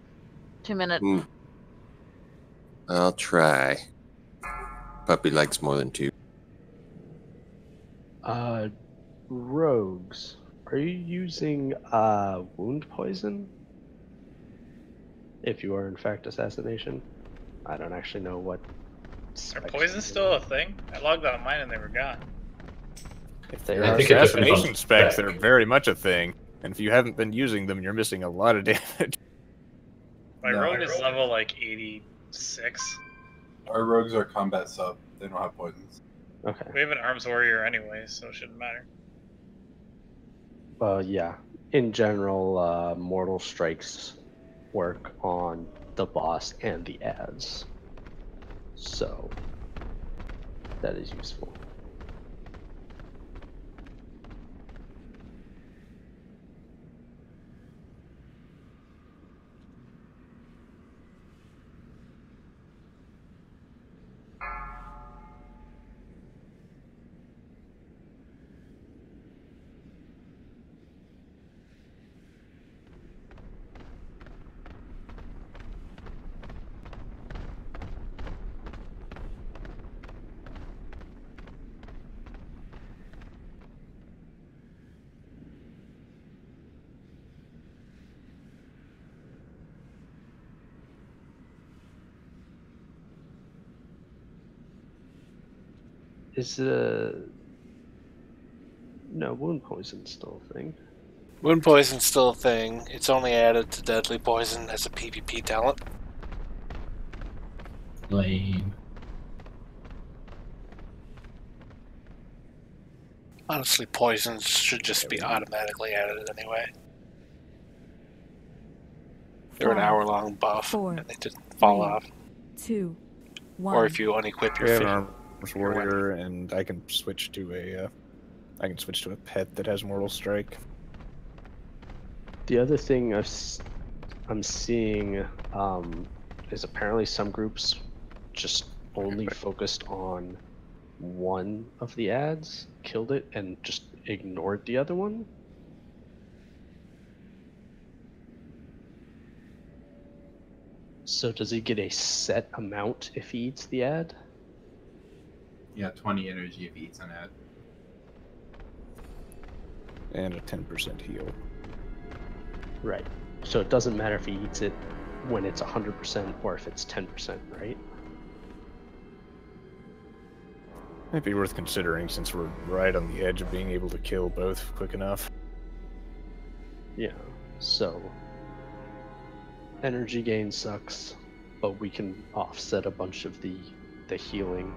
2-minute. I'll try. Puppy likes more than 2. Rogues, are you using wound poison? If you are in fact assassination, I don't actually know what. Are poisons still a thing? I logged on mine and they were gone. If they are assassination specs, they're very much a thing. And if you haven't been using them, you're missing a lot of damage. My rogue is level like 86. Our rogues are combat sub. They don't have poisons. Okay. We have an arms warrior anyway, so it shouldn't matter. Yeah. In general, mortal strikes work on the boss and the ads, so that is useful. Is no, wound poison's still a thing. Wound poison's still a thing. It's only added to deadly poison as a PvP talent. Lame. Honestly, poisons should just be automatically added anyway. They're an hour-long buff, and they didn't fall off. 2, 1. Or if you unequip your We have fish. an arms warrior, and I can switch to a pet that has Mortal Strike. The other thing I'm seeing is apparently some groups just only focused on one of the ads, killed it, and just ignored the other one. So does he get a set amount if he eats the ad? Yeah, 20 energy if he eats an ad. And a 10% heal. Right. So it doesn't matter if he eats it when it's 100% or if it's 10%, right? Might be worth considering since we're right on the edge of being able to kill both quick enough. Yeah, so energy gain sucks, but we can offset a bunch of the healing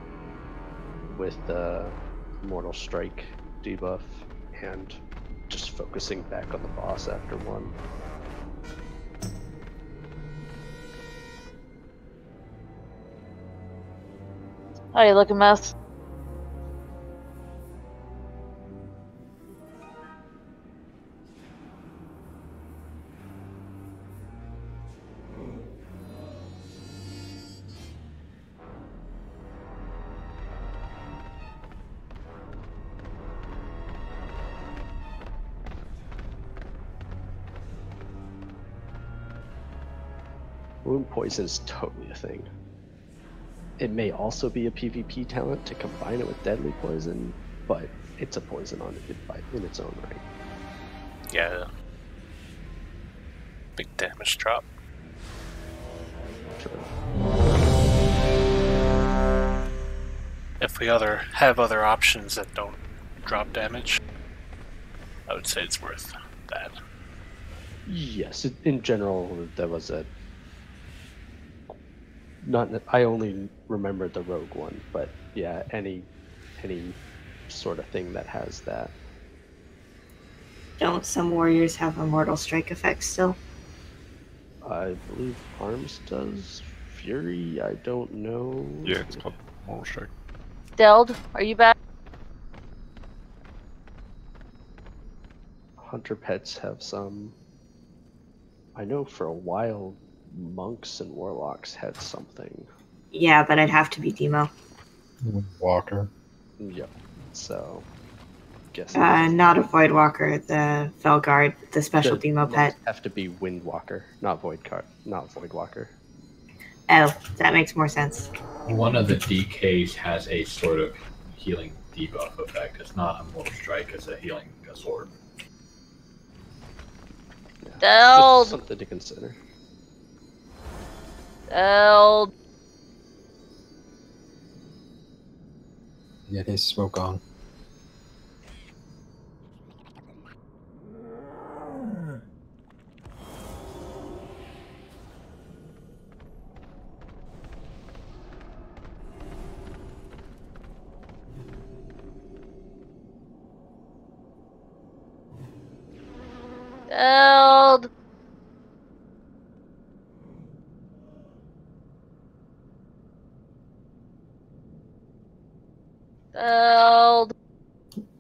with the Mortal Strike debuff and just focusing back on the boss after one. How you looking, Mess? Wound poison is totally a thing. It may also be a PvP talent to combine it with deadly poison, but it's a poison in its own right. Yeah. Big damage drop. True. If we have other options that don't drop damage, I would say it's worth that. Yes, in general, there was a... I only remembered the rogue one, but yeah, any sort of thing that has that. Don't some warriors have a mortal strike effect still? I believe Arms does. Fury, I don't know. Yeah, it's called Mortal Strike. Deld, are you back? Hunter pets have some. I know for a while monks and warlocks had something. Yeah, but I'd have to be Demo. Walker. Yep. So, guess not a Void Walker, the Felguard, the special Demo pet. Have to be Windwalker, not Void Walker. Oh, that makes more sense. One of the DKs has a sort of healing debuff effect. It's not a Mortal Strike, it's a healing sword. Deld! Something to consider. Deld! Get his smoke on. Deld! Deld!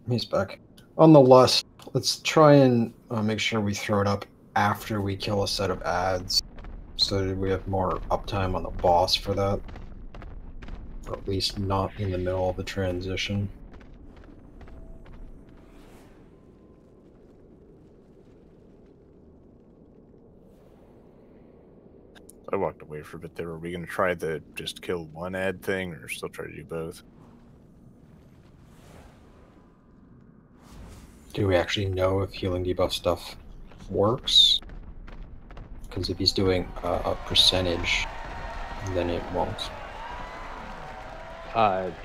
He's back. On the lust, let's try and make sure we throw it up after we kill a set of ads, so that we have more uptime on the boss for that. Or at least not in the middle of the transition. I walked away for a bit there. Are we going to try the just kill one ad thing, or still try to do both? Do we actually know if healing debuff stuff works? Because if he's doing a percentage, then it won't.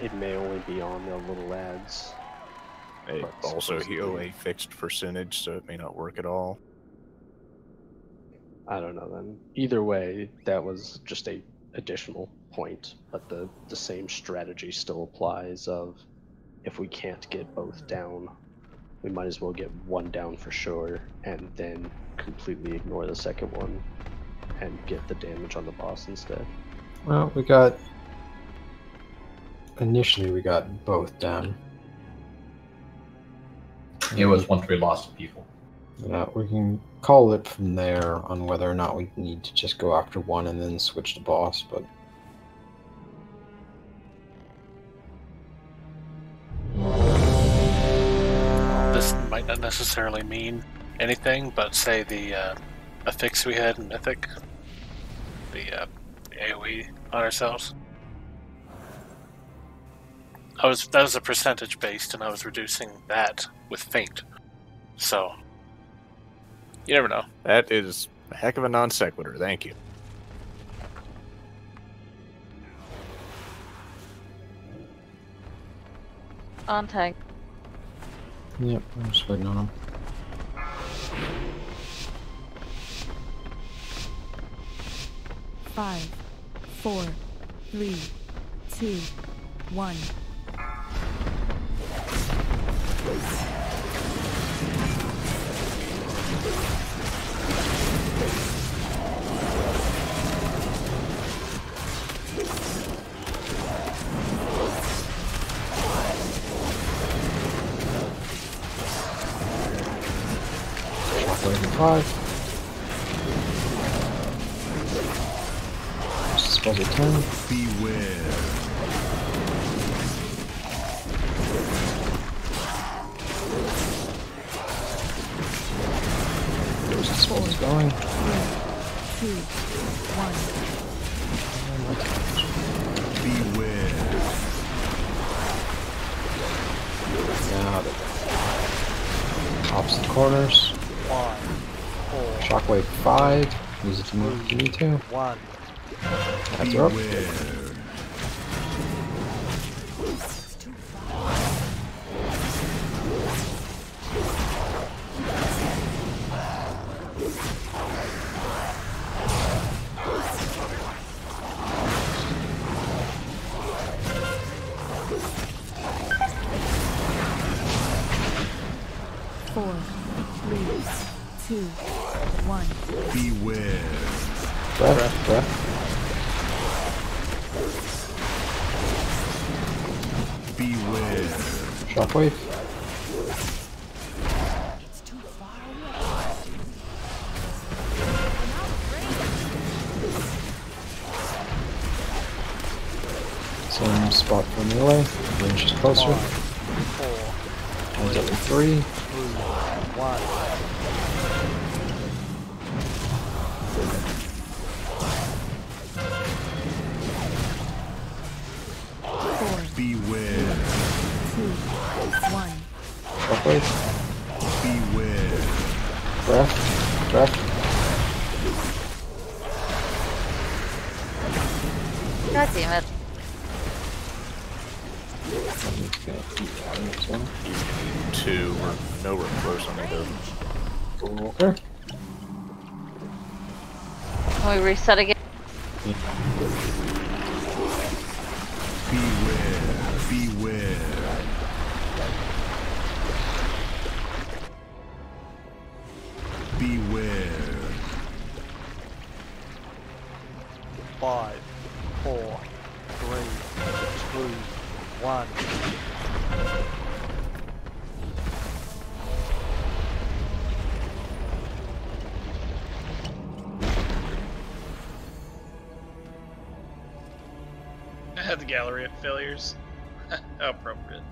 It may only be on the little ads. They also heal a fixed percentage, so it may not work at all. I don't know then. Either way, that was just a additional point, but the same strategy still applies of if we can't get both down, we might as well get one down for sure, and then completely ignore the second one, and get the damage on the boss instead. Well, initially we got both down. It was once we lost people. Yeah, we can call it from there on whether or not we need to just go after one and then switch to boss, but... This might not necessarily mean anything, but say the affix we had in Mythic, the AoE on ourselves. That was a percentage based, and I was reducing that with Feint. So you never know. That is a heck of a non sequitur. Thank you. On tank. Yep, I'm just waiting on him. Five, 4, 3, 2, 1. Five. Spells at 10. Beware. There's the spells going. 3, 2, 1. Beware. Now the opposite corners. 5, 4, Shockwave 5. Use it to move if you need to. 1. That's up. Four, 3, 2, 1. Beware. Breath. Beware. Shockwave. Same spot for melee. Range is closer. 5, 4, One's up to 3. 2, 1. Beware. 2, 1. Shockwave. Beware. Breath. God damn it. Two. We're nowhere close on either. Okay. Can we reset again? Beware. 5, 4, 3, 2, 1. I had the gallery of failures. How appropriate.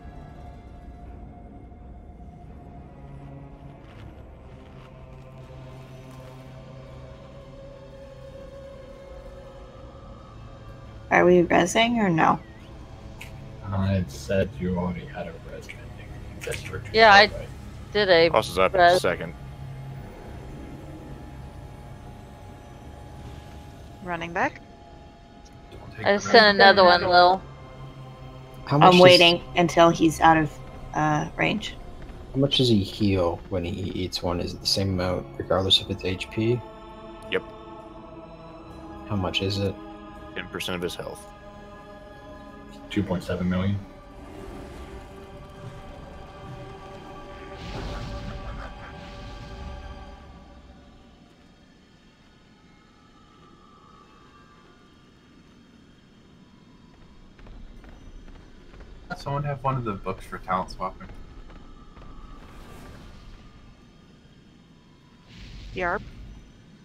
Are we resing or no? It said you already had a res ending. District. Yeah, I did a Crosses up in res. a second. Running back. I sent another one, Lil. How much I'm does- waiting until he's out of range. How much does he heal when he eats one? Is it the same amount regardless if it's HP? Yep. How much is it? 10% of his health. 2.7 million. Does someone have one of the books for talent swapping? Yarp.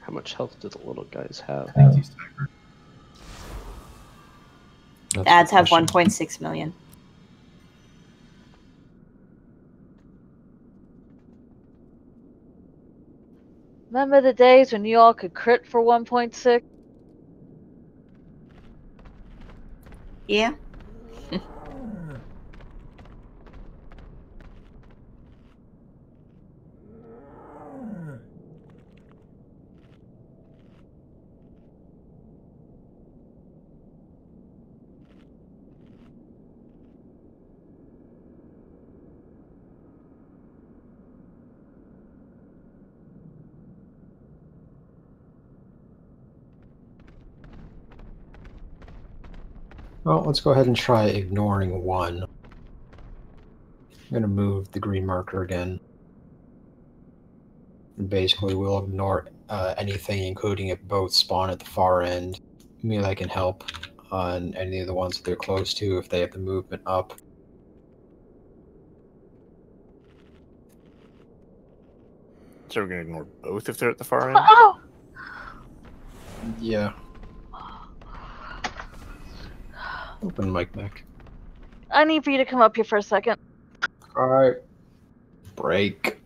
How much health do the little guys have? Ads have 1.6 million. Remember the days when you all could crit for 1.6? Yeah. Well, let's go ahead and try ignoring 1. I'm going to move the green marker again. And basically, we'll ignore anything, including if both spawn at the far end. Melee can help on any of the ones that they're close to if they have the movement up. So we're going to ignore both if they're at the far end? Oh! Yeah. Open mic back. I need for you to come up here for a second. Alright. Break.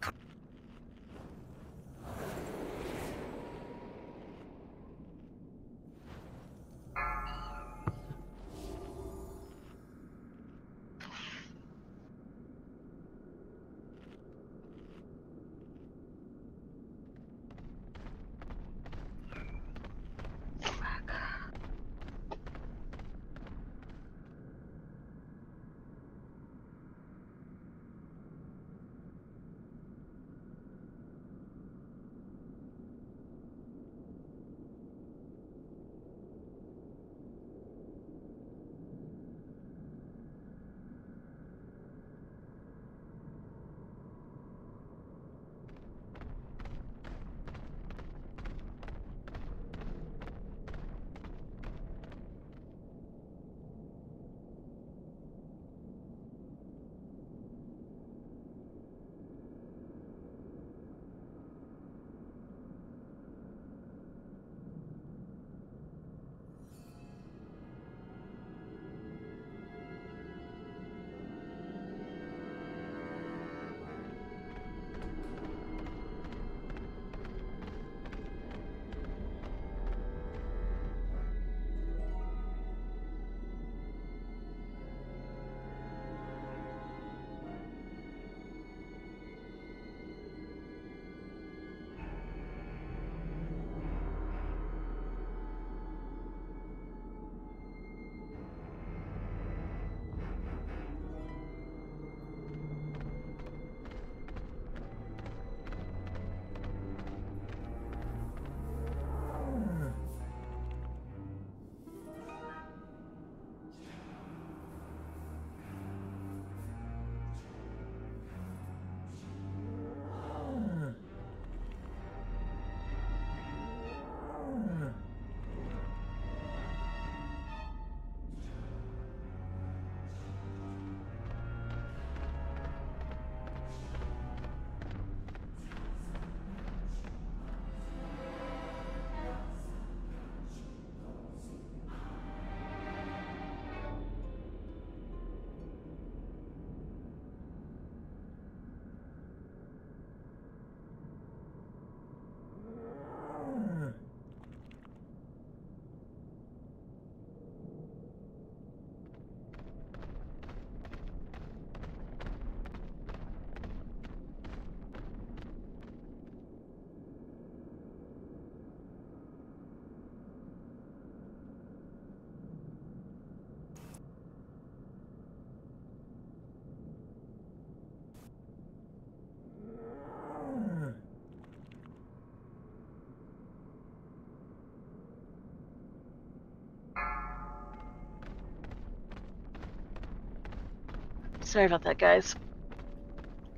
Sorry about that, guys.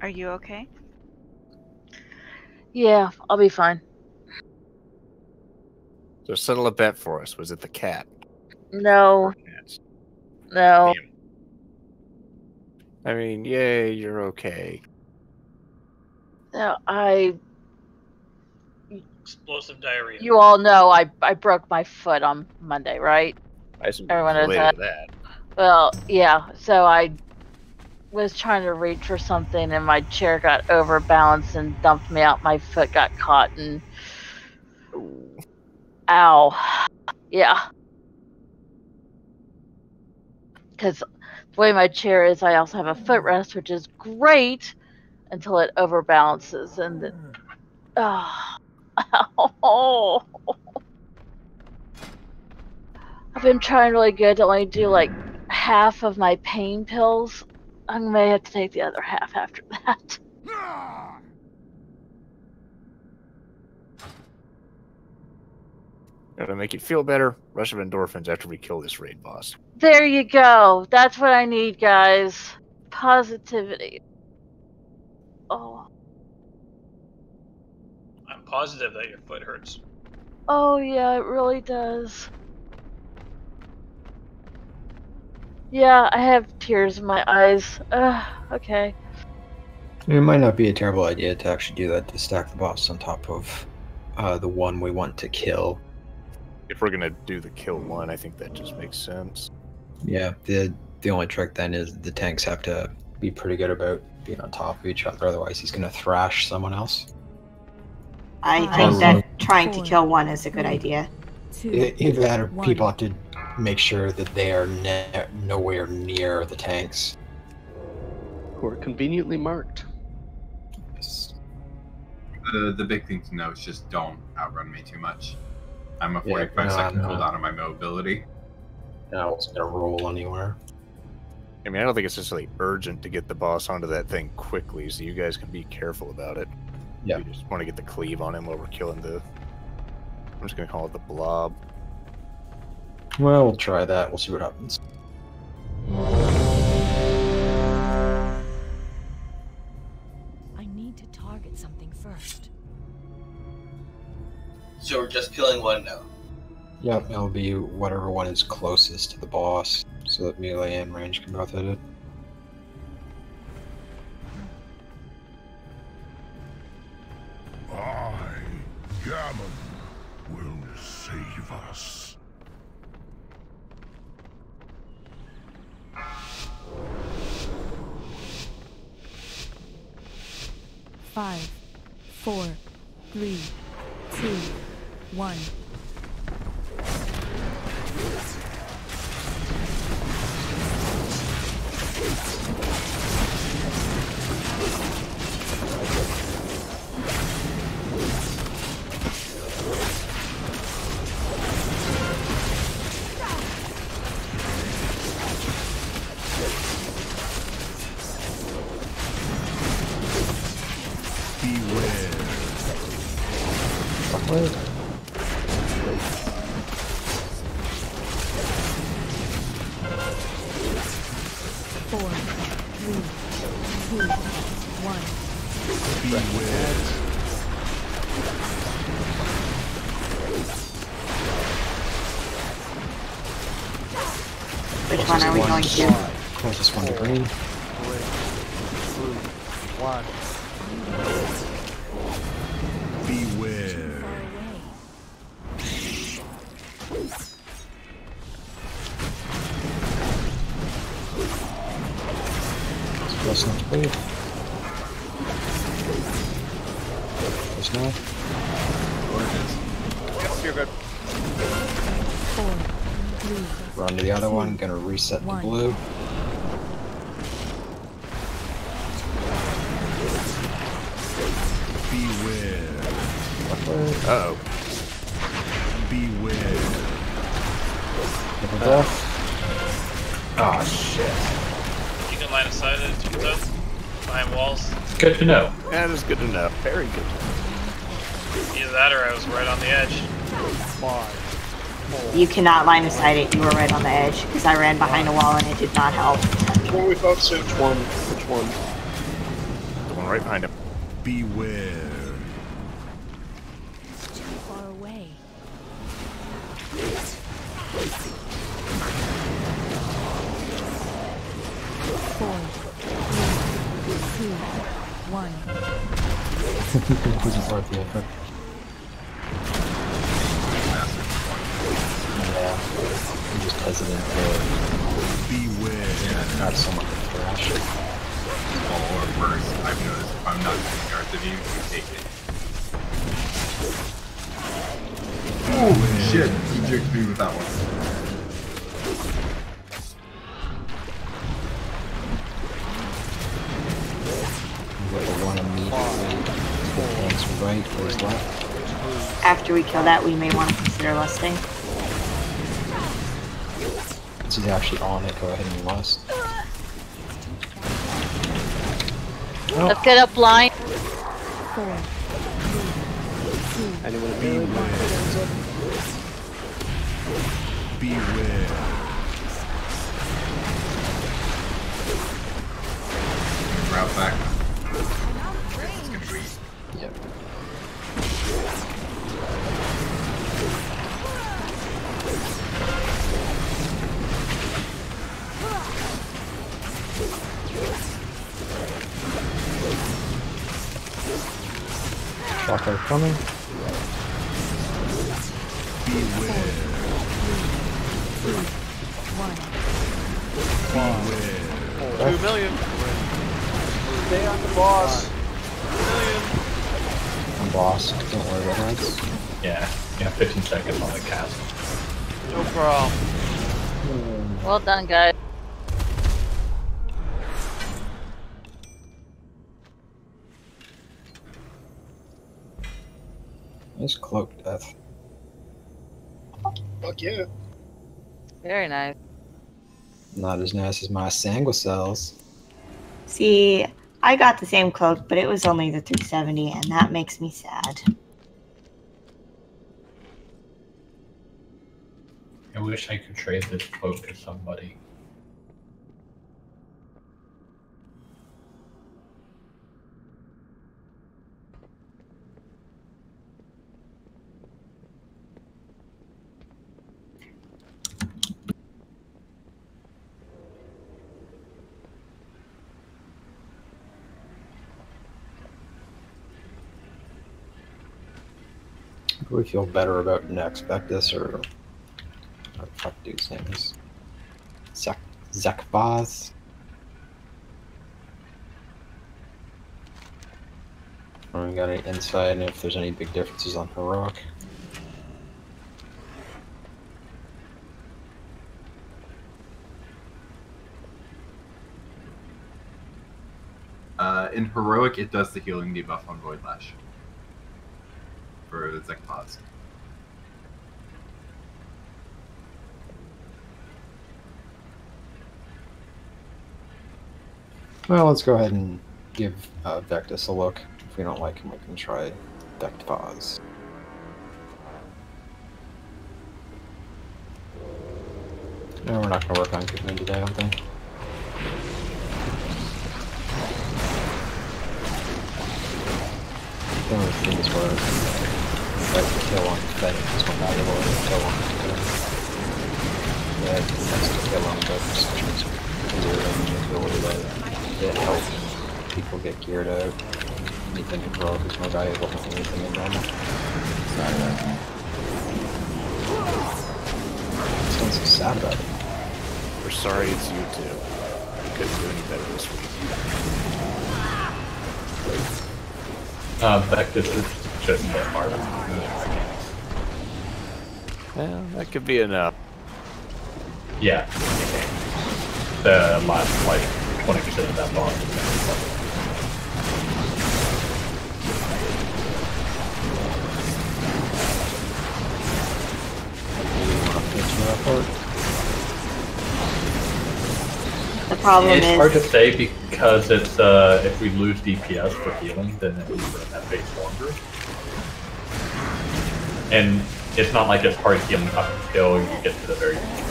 Are you okay? Yeah, I'll be fine. So settle a bet for us. Was it the cat? No. No. I mean, yay, you're okay. No, Explosive diarrhea. you all know I broke my foot on Monday, right? I assume Everyone knows related that. to that. Well, yeah, so I was trying to reach for something and my chair got overbalanced and dumped me out. My foot got caught and ow. Yeah. Because the way my chair is, I also have a footrest, which is great until it overbalances. And oh, I've been trying really good to only do like half of my pain pills. I may have to take the other half after that. Gotta make you feel better. Rush of endorphins after we kill this raid boss. There you go. That's what I need, guys. Positivity. Oh. I'm positive that your foot hurts. Oh, yeah, it really does. Yeah, I have tears in my eyes. Okay. It might not be a terrible idea to actually do that, to stack the boss on top of the one we want to kill. If we're gonna do the kill one, I think that just makes sense. Yeah, the only trick then is the tanks have to be pretty good about being on top of each other, otherwise he's gonna thrash someone else. I think that trying to kill one is a good idea. Either that or people have to make sure that they are nowhere near the tanks. Who are conveniently marked. The big thing to know is just don't outrun me too much. I'm a 45-second cooldown on my mobility. And I wasn't going to roll anywhere. I mean, I don't think it's necessarily urgent to get the boss onto that thing quickly, so you guys can be careful about it. Yeah. We just want to get the cleave on him while we're killing the... I'm just going to call it the blob. Well, we'll try that. We'll see what happens. I need to target something first. So we're just killing one now? Yep, it'll be whatever one is closest to the boss, so that melee and range can both hit it. Gammon will save us. Five, 4, 3, 2, 1. Which one are we going to? Closest one to green. 3, 2, 1. Beware. Close enough to green. There's no. Yep, you're good. 4, 3, Run to the other one, gonna reset the blue. Beware. Uh-oh. Beware. Double death. Oh shit. You can line of sight it, turns out. Behind walls. Good to know. That is good to know. Very good. Either that or I was right on the edge. 5. You cannot line of sight it. You were right on the edge because I ran behind a wall and it did not help. What we both said. Which one? Which one? The one right behind him. Beware. too far away. 4, 3, 2, 1. Wasn't worth the effort. Yeah, I'm just hesitant to have someone to thrash. Or worse, I've noticed if I'm not in north of you, you take it. Oh shit, he juked me with that one. Next right is left. After we kill that, we may want to consider lusting. Since he's actually on it, go ahead and lust. Let's get up line. Anyone beware. Beware. Route back. It's complete. Yep. Shocker coming. Beware. 2 million. Stay on the boss. I'm boss. Don't worry about that. Yeah, you have 15 seconds on the cast. No problem. Well done, guys. Nice cloak death. Fuck yeah. Very nice. Not as nice as my sanguicells. See, I got the same cloak, but it was only the 370, and that makes me sad. I wish I could trade this cloak to somebody. Do we feel better about next Vectus or what the fuck do his name is? Zekbaz? We got any insight and if there's any big differences on Heroic? In Heroic, it does the healing debuff on Void Lash. For the Zekpods. Well, let's go ahead and give Vectus a look. If we don't like him, we can try Vectavaz. No, we're not going to work on keeping him today, I don't think. The only thing is where the kill on Fed is more valuable than the kill on yeah, that's the kill on but just geared and the ability to help people get geared out. Anything in Rogue is more valuable than anything in normal. Sounds so sad about it. We're sorry it's you too. You couldn't do any better this week. Vectus is just a hard Yeah, that could be enough. Yeah. The last, like, 20% of that boss is The problem it's is... hard to say because it's, if we lose DPS for healing, then it means we're in that phase longer. And it's not like it's hard healing up until you get to the very end.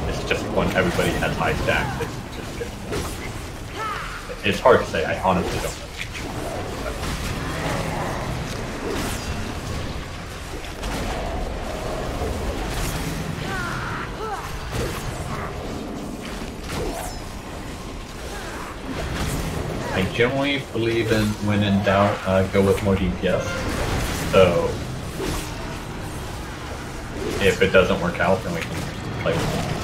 It's just when everybody has high stacks, it just gets more. It's hard to say, I honestly don't know. I generally believe in when in doubt, go with more DPS. So if it doesn't work out, then we can play with it.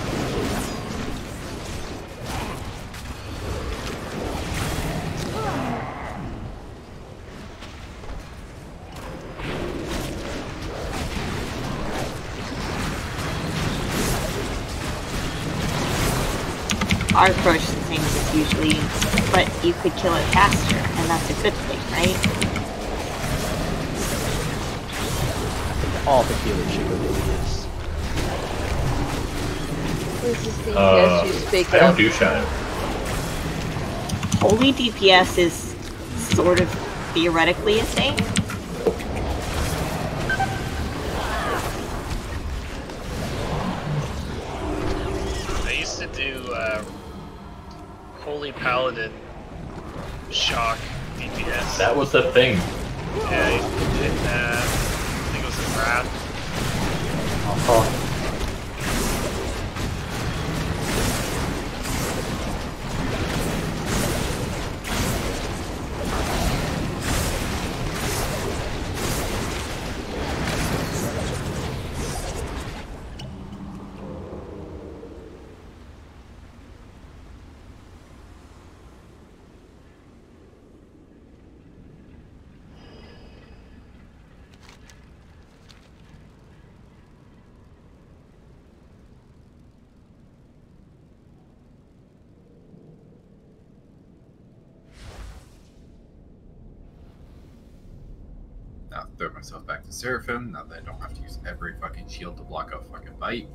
Our approach is the things, it's usually, but you could kill it faster, and that's a good thing, right? All the healer shit is. This is DPS you speak I don't of. do shadow. Holy DPS is sort of theoretically a thing. I used to do Holy Paladin Shock DPS. That was the thing. Yeah, I used to do it in, I think it was in Wrath. Uh-huh. Now throw myself back to Seraphim, now that I don't have to use every fucking shield to block a fucking bite.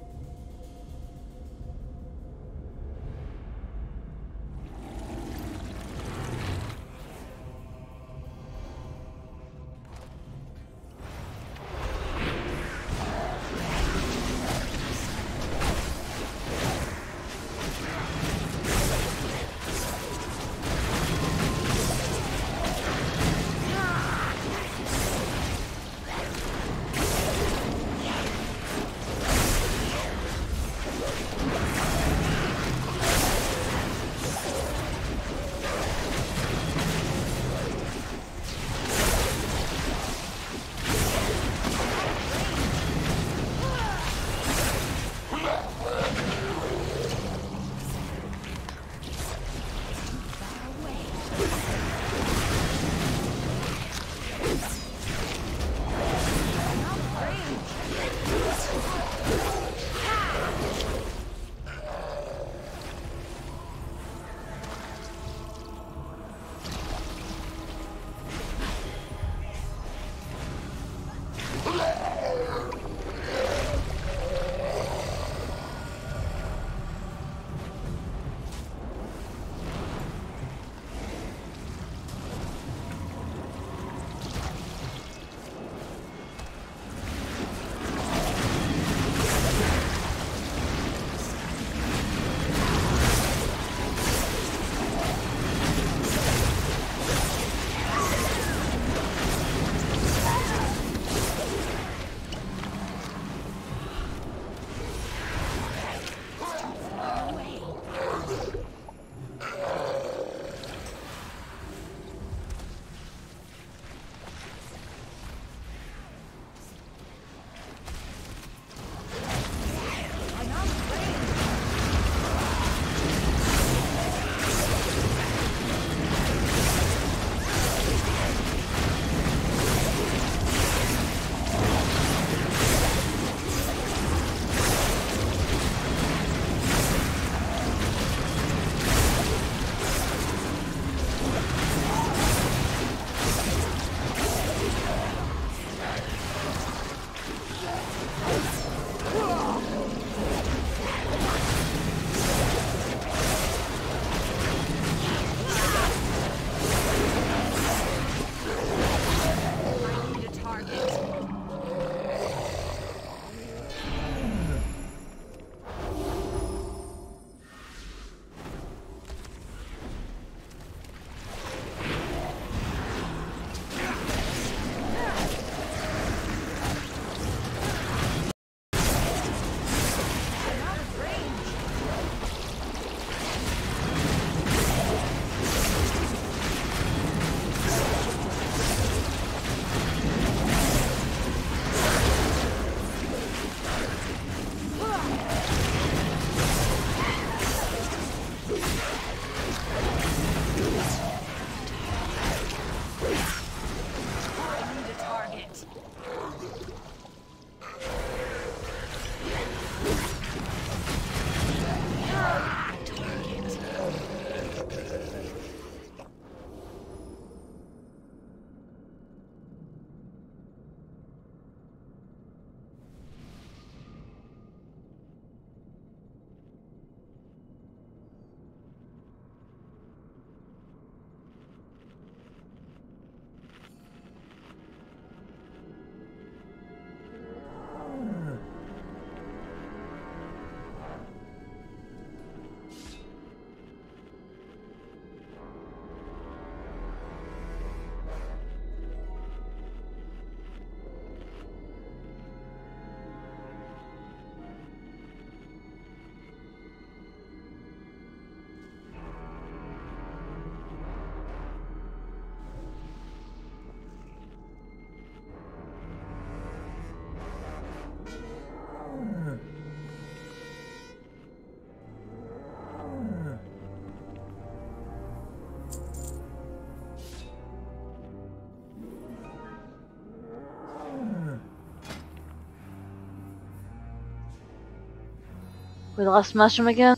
We lost Mushroom again?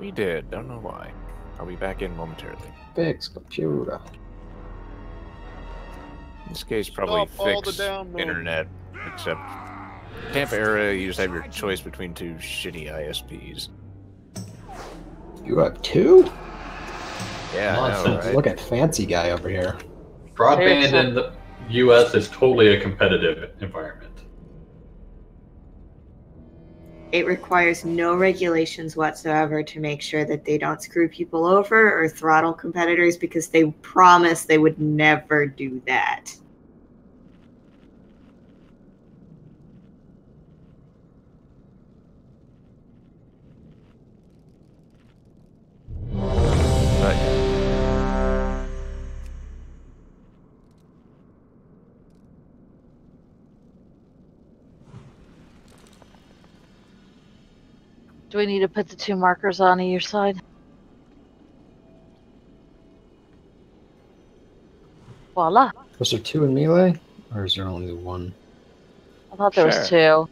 We did. Don't know why. I'll be back in momentarily. Fix computer. In this case, probably Stop all the fix downloads. internet. Except Tampa area, you just have your choice between two shitty ISPs. You have two? Yeah, I know, Nonsense. right? Look at fancy guy over here. Broadband in the U.S. is totally a competitive environment. It requires no regulations whatsoever to make sure that they don't screw people over or throttle competitors because they promised they would never do that. Do we need to put the 2 markers on either side? Voila. Was there 2 in melee? Or is there only 1? I thought there was 2.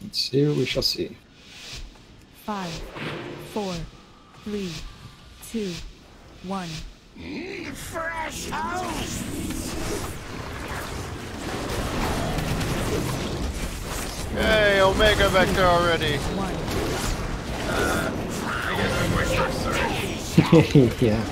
Let's see what we shall see. 5, 4, 3, 2, 1. Fresh house! Hey, Omega Vector already. I guess I'm going first, sorry. Yeah.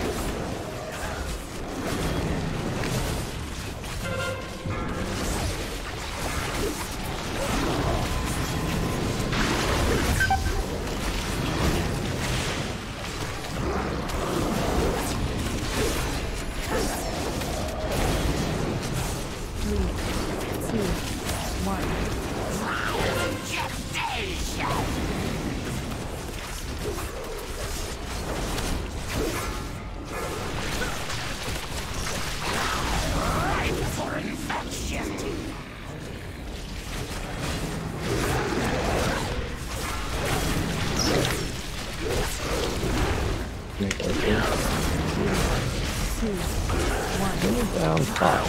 Down 5.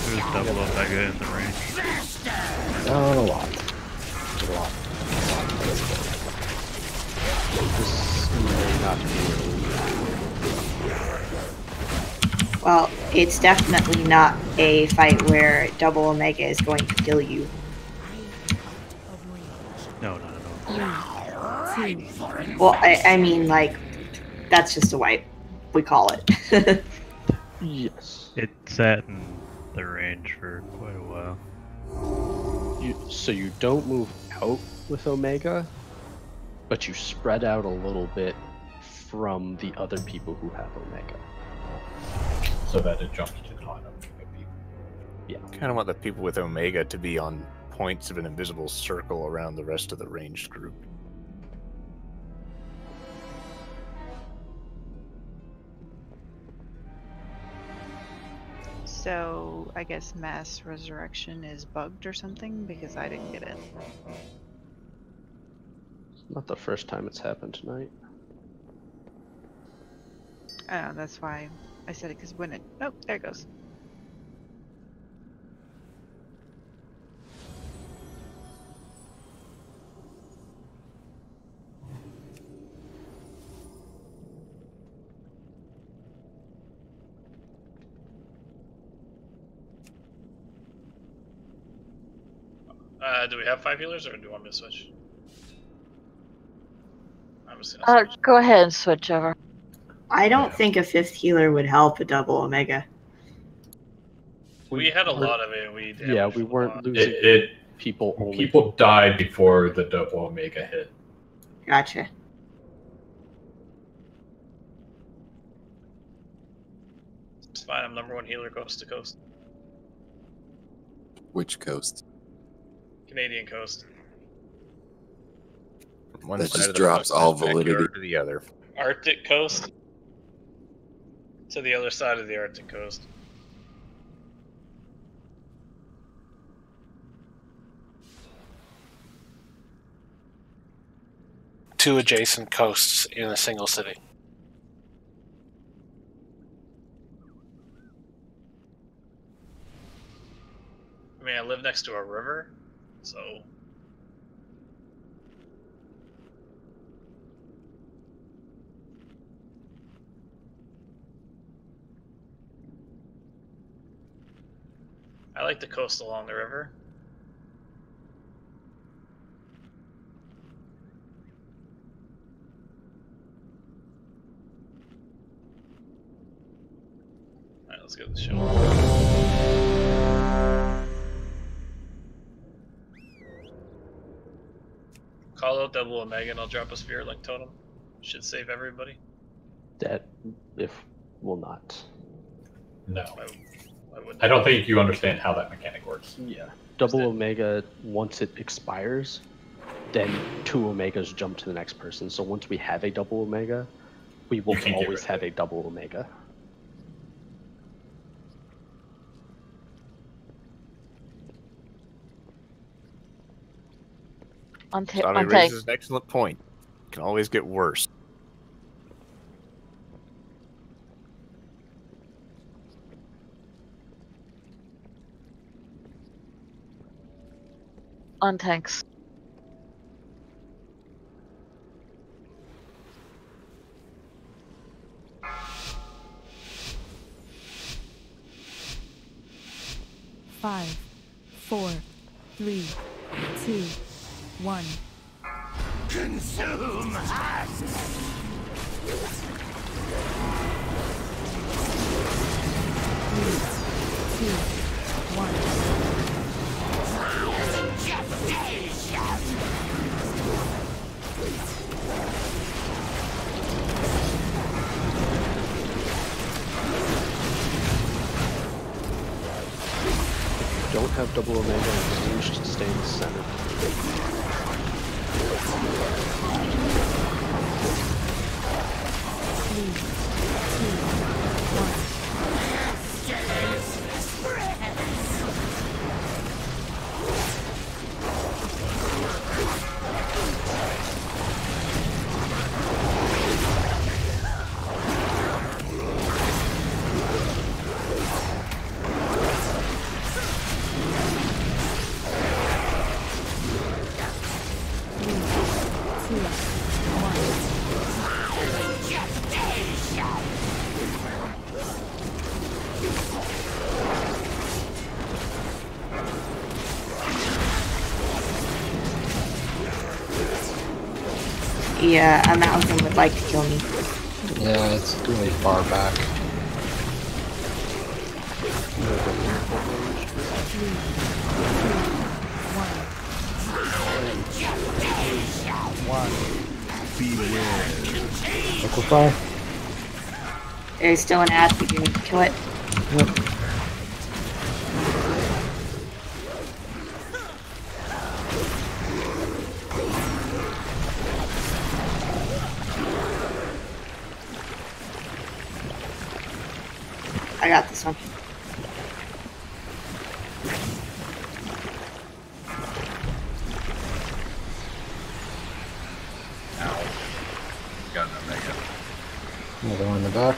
There's double Omega in the range. Down a lot. A lot. This may not be. Well, it's definitely not a fight where double Omega is going to kill you. No, not at all. Well, I mean, like, that's just a wipe. We call it. Yes. It sat in the range for quite a while. So you don't move out with Omega, but you spread out a little bit from the other people who have Omega. So that it jumps to con people. Yeah. Kind of want the people with Omega to be on points of an invisible circle around the rest of the ranged group. So, I guess mass resurrection is bugged or something because I didn't get it. It's not the first time it's happened tonight. I know, that's why I said it, because when it... Oh, there it goes. Do we have 5 healers, or do you want me to switch? I'm just Uh, go ahead and switch over. I don't think a 5th healer would help a double Omega. We had a lot of it. We Yeah, we weren't losing people. Only People died before the double Omega hit. Gotcha. It's fine. I'm #1 healer coast to coast. Which coast? Canadian coast. One That side just of the drops all backyard validity. to the other. Arctic coast. To the other side of the Arctic coast. 2 adjacent coasts in a single city. I mean, I live next to a river, so... I like the coast along the river. Alright, let's get the show on. Call out Double Omega and I'll drop a Spirit Link Totem. Should save everybody. That if will not. No. Why wouldn't I don't think you understand how that mechanic works. Yeah. Double Omega, once it expires, then 2 Omegas jump to the next person. So once we have a Double Omega, we will always have a Double Omega. Townie raises an excellent point. It can always get worse. On tanks. Five, 4, 3, 2, 1. Consume us! 3, 2, 1. Don't have Double Omega in range to stay in the center. Yeah, a mountain would like to kill me. Yeah, it's really far back. Liquefy. There's still an ad, but you need to kill it. Yep. I got this one. Got an Omega. Another one in the back.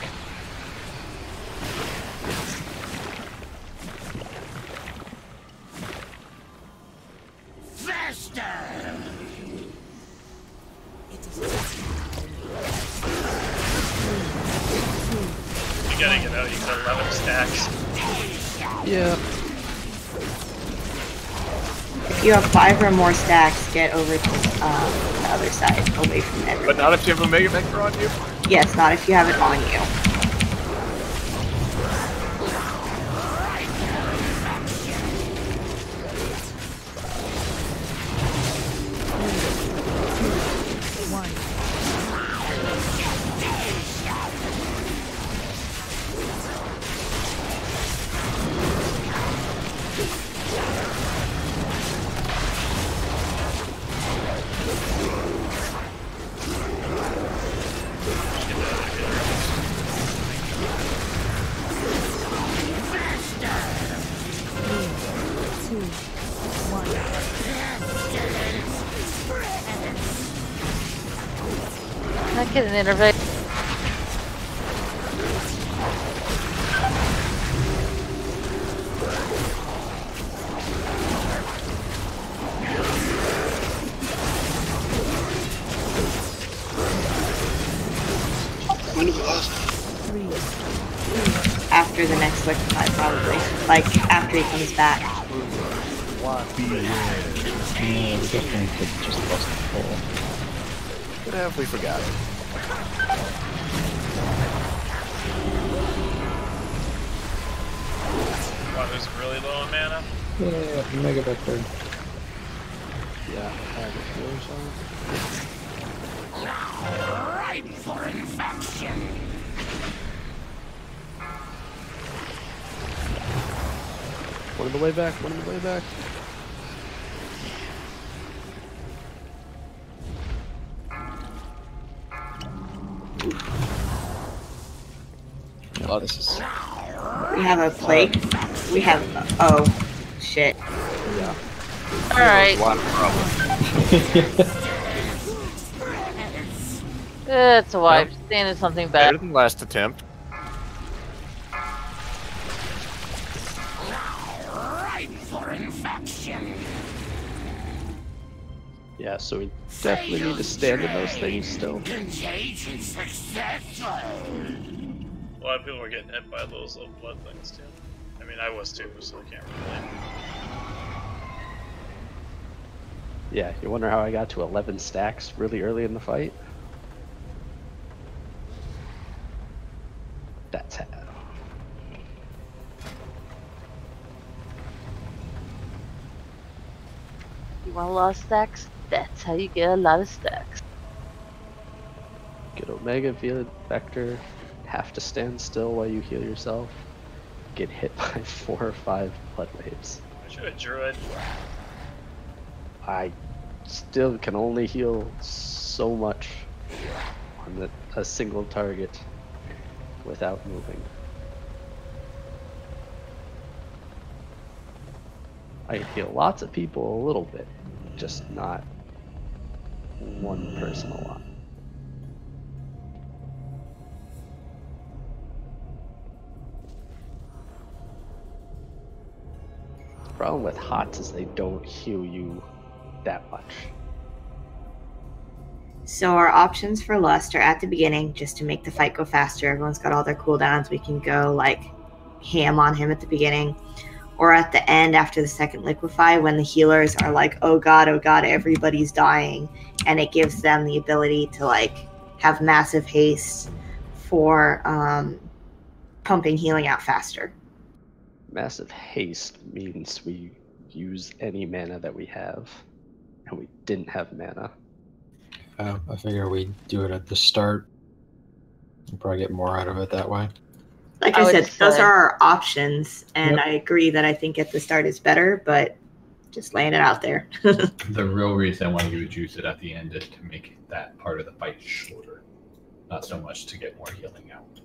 You gotta get out, you got 11 stacks. Yeah. If you have 5 or more stacks, get over to the other side, away from everyone. But not if you have Omega Vector on you? Yes, not if you have it on you. Get an innervate. When did we last? After the next liquefy, probably. Like, after he comes back. Yeah, we definitely could just lost the pull. Could have, we forgot it. Wow, who's really low on mana? Yeah, Mega Vector. Yeah, I have a healer zone. Ripe for infection. One on the way back, one on the way back. Oh, this is... We have a plague. We have... Oh, shit. Yeah. Alright. A lot of problems. It's a wipe. Standing something bad. Better than last attempt. Ripe for infection. Yeah, so we definitely need to stand in those things still. Contagion successful. A lot of people were getting hit by those little blood things too. I mean, I was too, so I can't really blame. Yeah, you wonder how I got to 11 stacks really early in the fight? That's how. You want a lot of stacks? That's how you get a lot of stacks. Get Omega via Vector, have to stand still while you heal yourself, get hit by 4 or 5 blood waves. I should have druid. I still can only heal so much on a single target without moving. I can heal lots of people a little bit, just not one person a lot. The problem with HOTS is they don't heal you that much. So our options for Lust are at the beginning, just to make the fight go faster. Everyone's got all their cooldowns. We can go like ham on him at the beginning. Or at the end after the second liquefy when the healers are like, oh god, everybody's dying. And it gives them the ability to like have massive haste for pumping healing out faster. Massive haste means we use any mana that we have. And we didn't have mana. I figure we do it at the start. We'll probably get more out of it that way. Like I said, those are our options, and I agree that I think at the start is better, but just laying it out there. The real reason why you would use it at the end is to make that part of the fight shorter, not so much to get more healing out.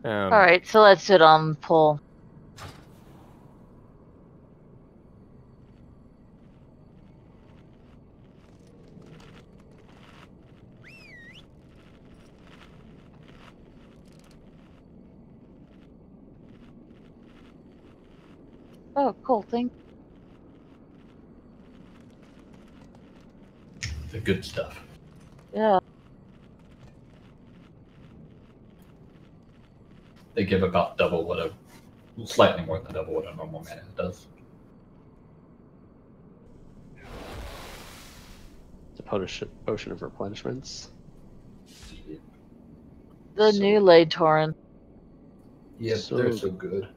Alright, so let's do it on pull. Oh, cool thing. The good stuff. Yeah. They give about double what a, slightly more than double what a normal mana does. It's a potion of replenishments. The new Lay Torrent. Yeah, they're so good.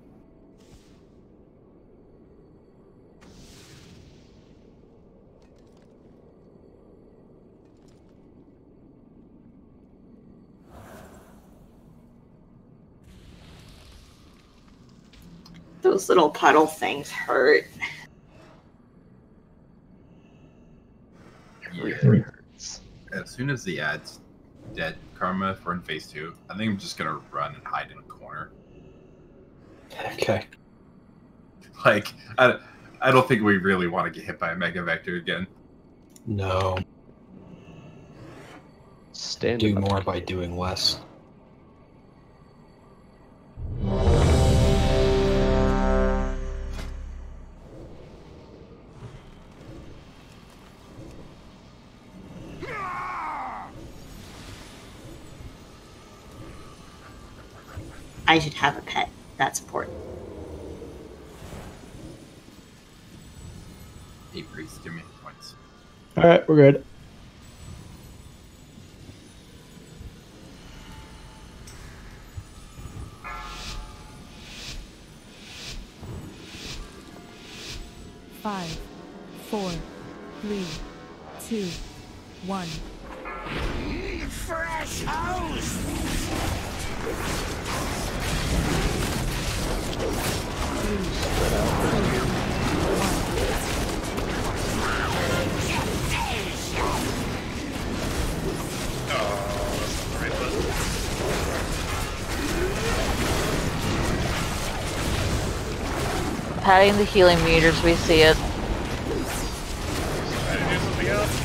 Those little puddle things hurt. Yeah. As soon as the ad's dead karma for in phase 2, I think I'm just gonna run and hide in a corner. Okay. Like, I don't think we really want to get hit by a Mega Vector again. No. Stand Do in the more pocket. by doing less. I should have a pet. That's important. Hey, priest, give me points. Alright, we're good. Five, 4, 3, 2, 1. Fresh house! Patting the healing meters, we see it. Try to do something else.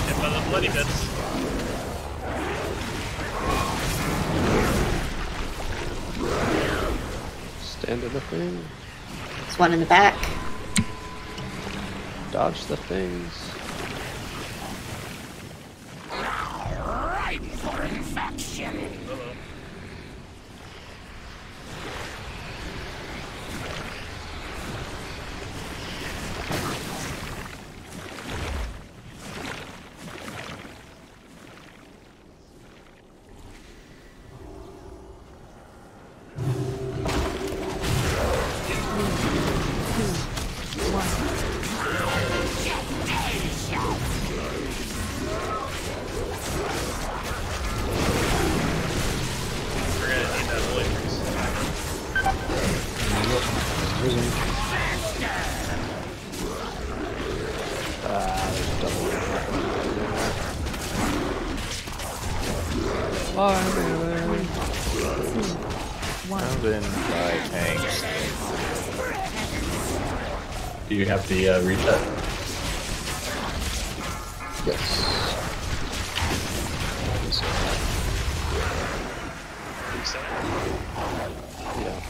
Hit by the bloody bits. Stand in the thing. There's one in the back. Dodge the things. Ripe for infection! We're gonna need that holy priest. Found in by tanks. Do you have the reset? Yes. Reset. Yeah.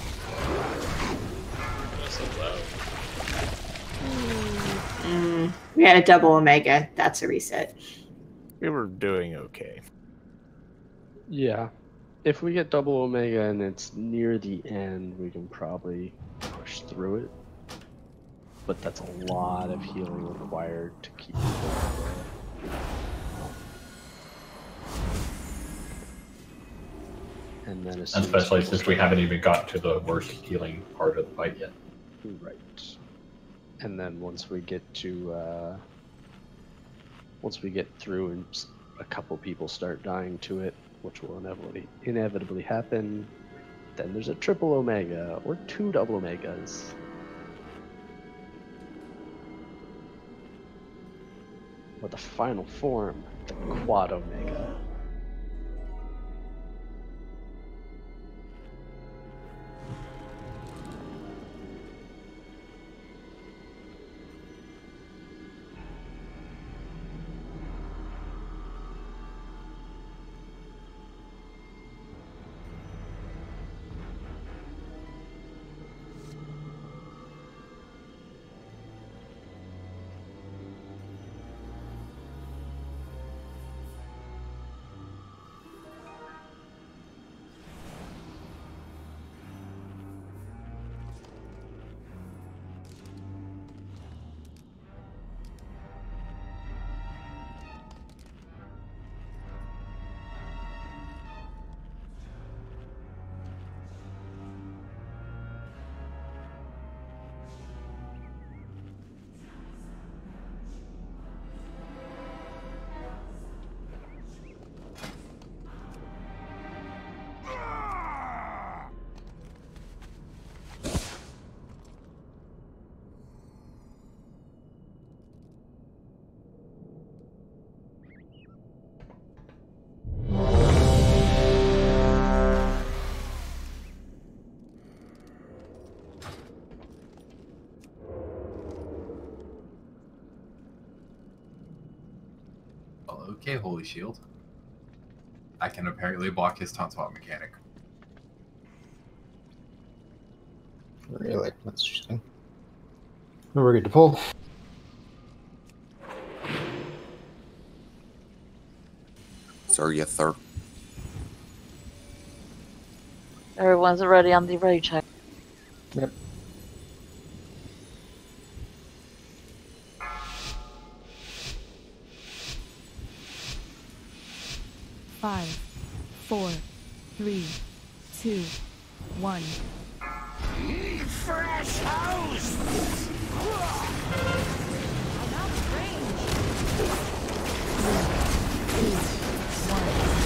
That's so low. We had a double Omega. That's a reset. We were doing okay. Yeah. If we get double Omega and it's near the end, we can probably push through it. But that's a lot of healing required to keep it going. And then as soon as Especially people since we start- haven't even got to the worst healing part of the fight yet. Right. And then once we get to once we get through and a couple people start dying to it, which will inevitably happen, then there's a triple Omega or two double Omegas. Or the final form, the quad Omega. Okay, Holy Shield. I can apparently block his taunt spot mechanic. Really? That's interesting. We're good to pull. Sorry, third. Everyone's already on the ready check. Yep. Five, 4, 3, 2, 1. Eat fresh house! I'm out of range. 3, 2, 1.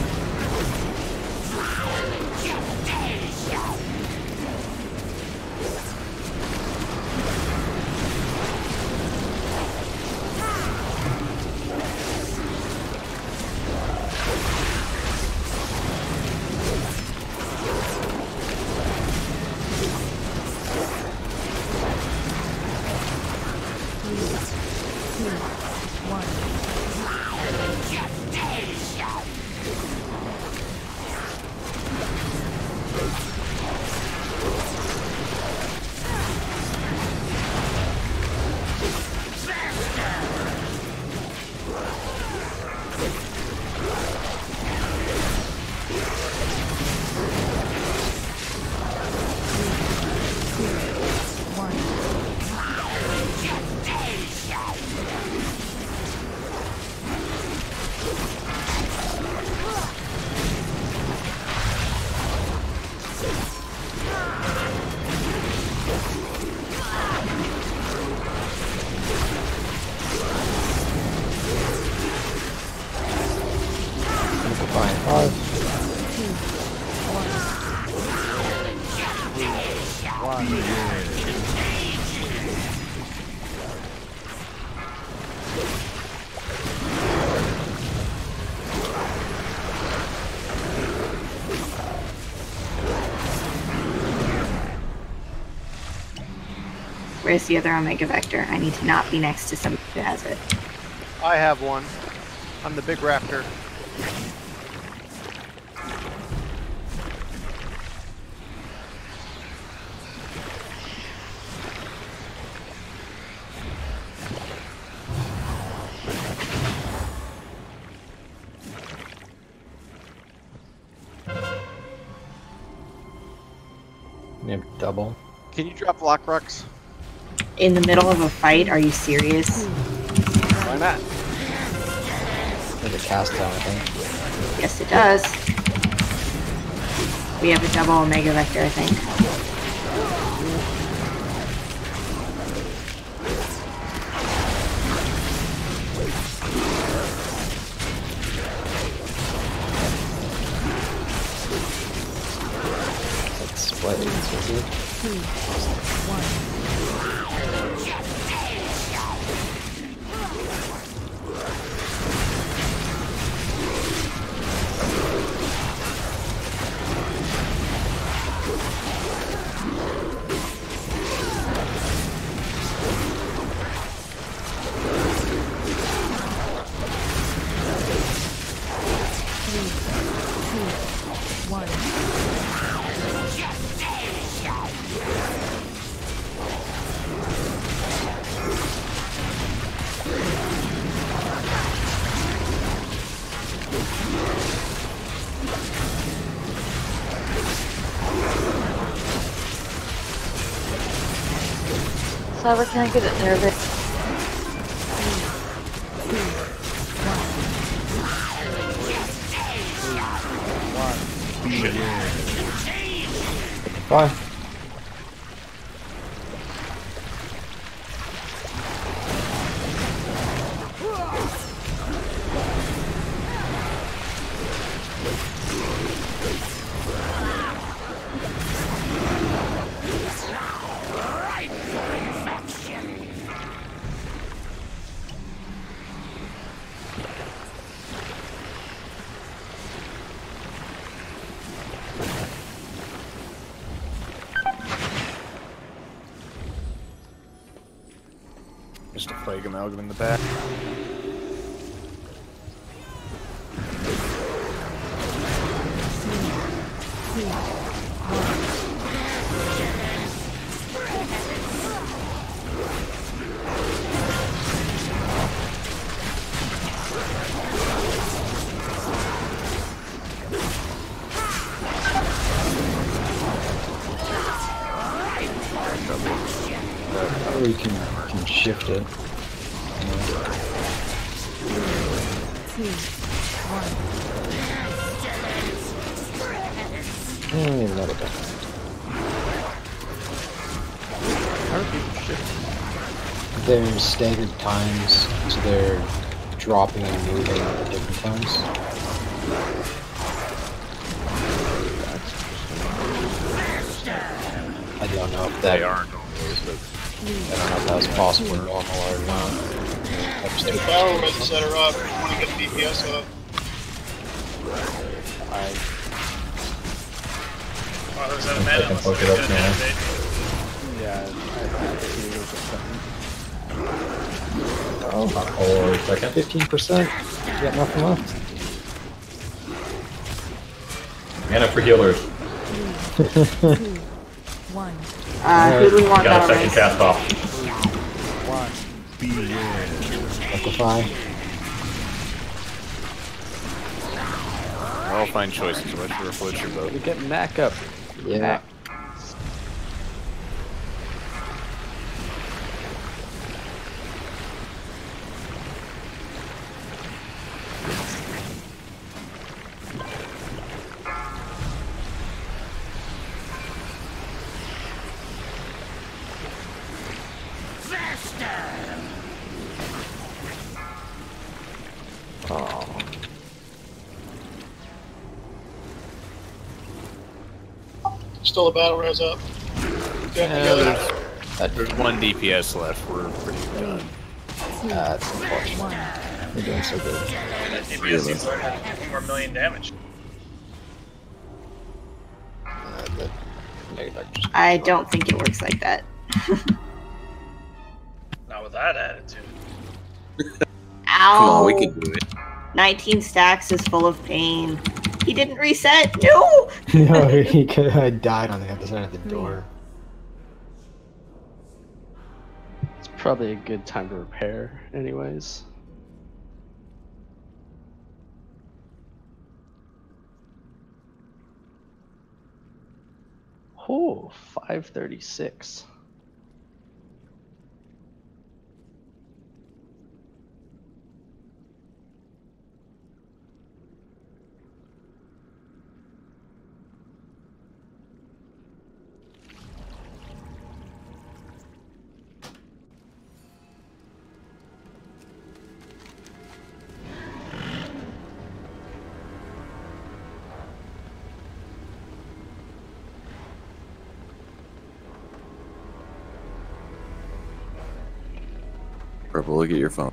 Where's the other Omega Vector? I need to not be next to somebody who has it. I have one. I'm the big raptor. Yep, double. Can you drop lock rocks? In the middle of a fight? Are you serious? Why not? There's a cast down, I think. Yes, it does. We have a double Omega Vector, I think. What is it? 2, 1. Cyber, can I get it there, Vic? Bye. Just a plague amalgam in the back. can shift it. 2, 1. Let it go. How do people shift? There's staggered times, so they're dropping and moving at different times. I don't know if that They aren't always, but I don't know if that was possible in normal or not. The battle resin set her up. You want to get DPS up. Oh, there's that man. I can poke it up now. Yeah, Oh, Or second. 15%. You got nothing left. Mana for healers. 2, 1. Who do we want Got a that second race? cast off. Liquefy. I'll find choices. What your float your boat. we get Mac up. Yeah. Oh. Still a battle res up. There's one DPS left. We're pretty done. That's unfortunate. We're doing so good. That DPS seems like 4 million damage. I don't think it works like that. Not with that attitude. Ow! Come on, we can do it. 19 stacks is full of pain. He didn't reset. No! No, he could have died on the other side of the door. It's probably a good time to repair, anyways. Oh, 536. Purple, look at your phone.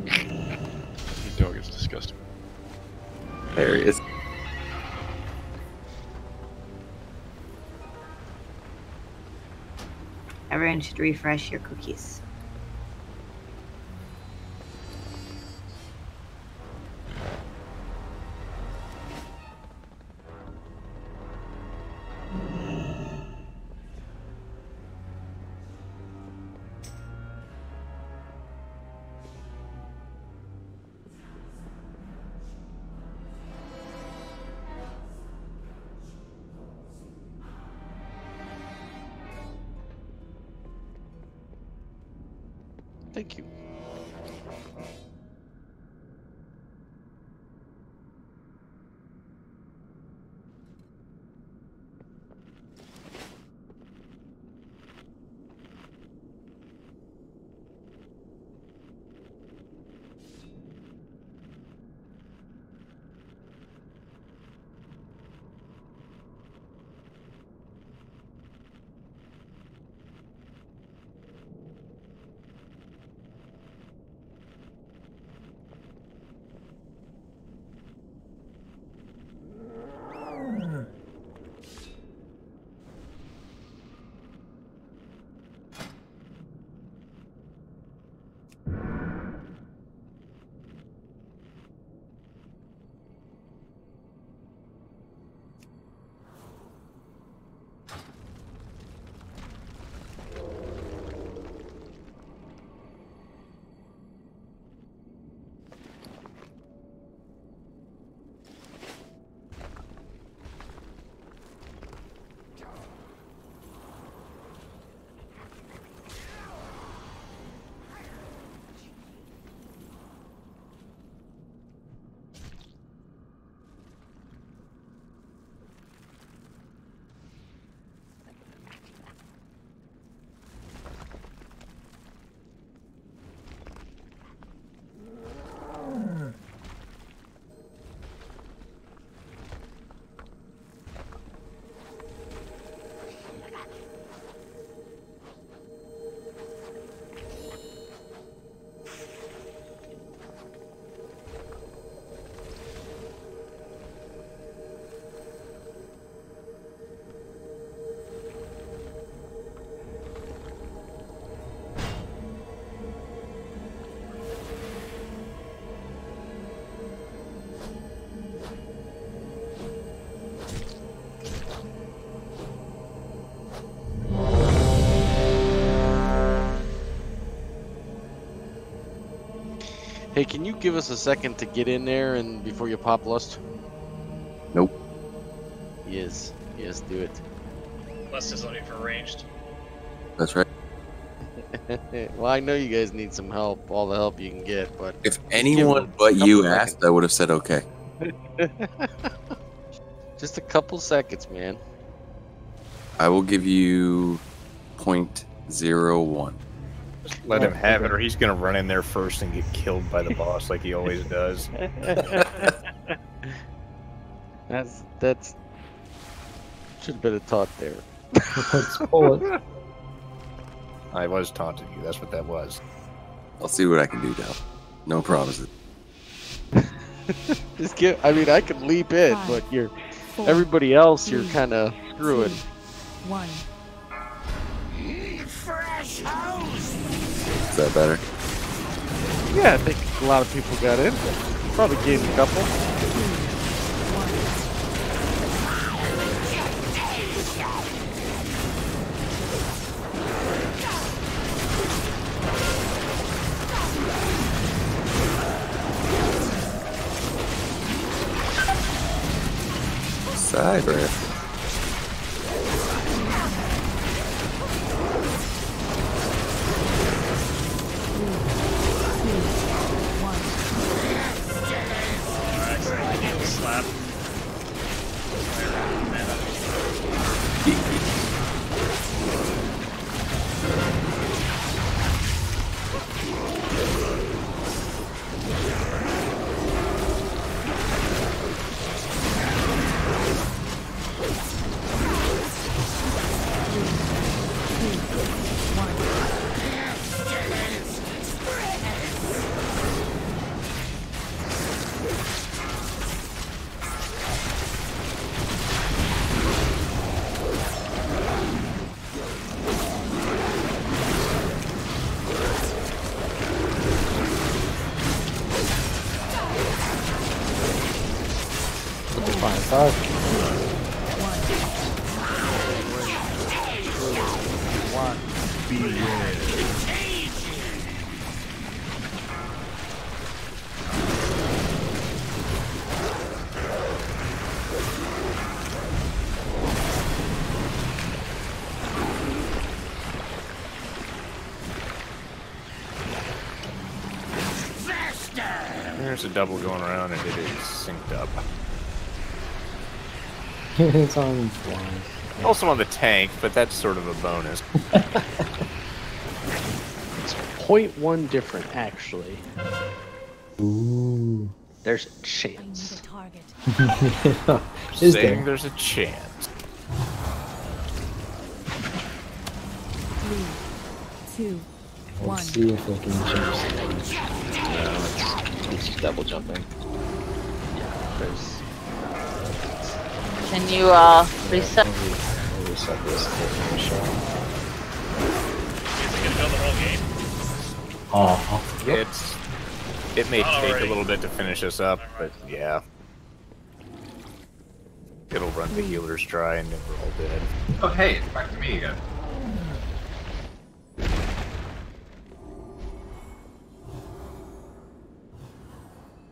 The dog is disgusting. There he is. Everyone should refresh your cookies. Thank you. Hey, can you give us a second to get in there and before you pop Lust? Nope. Yes. Yes, do it. Lust is only for ranged. That's right. Well, I know you guys need some help, all the help you can get, but If anyone but you asked, I would have said okay. Just a couple seconds, man. I will give you 0.01. Just let him have it, or he's gonna run in there first and get killed by the boss like he always does. That's should have been a taunt there. Let's pull it. I was taunting you. That's what that was. I'll see what I can do now. No promises. Just give. I mean, I can leap in, but everybody else, you're kind of screwing. 1. Fresh house. Is that better? Yeah, I think a lot of people got in. Probably gained a couple. Side rift. Slap. There's a double going around and it is synced up. It's on blind. Also on the tank, but that's sort of a bonus. It's 0.1 different, actually. Ooh. There's a chance. Is Saying there? there's a chance. 3, 2, 1. Let's see if we can change. No, it's just double jumping. Yeah, there's. Can you reset? I'll reset this for a shot. Is it gonna build the whole game? It may Not take already. a little bit to finish us up, but yeah. It'll run the healers dry and then we're all dead. Oh, hey, it's back to me again.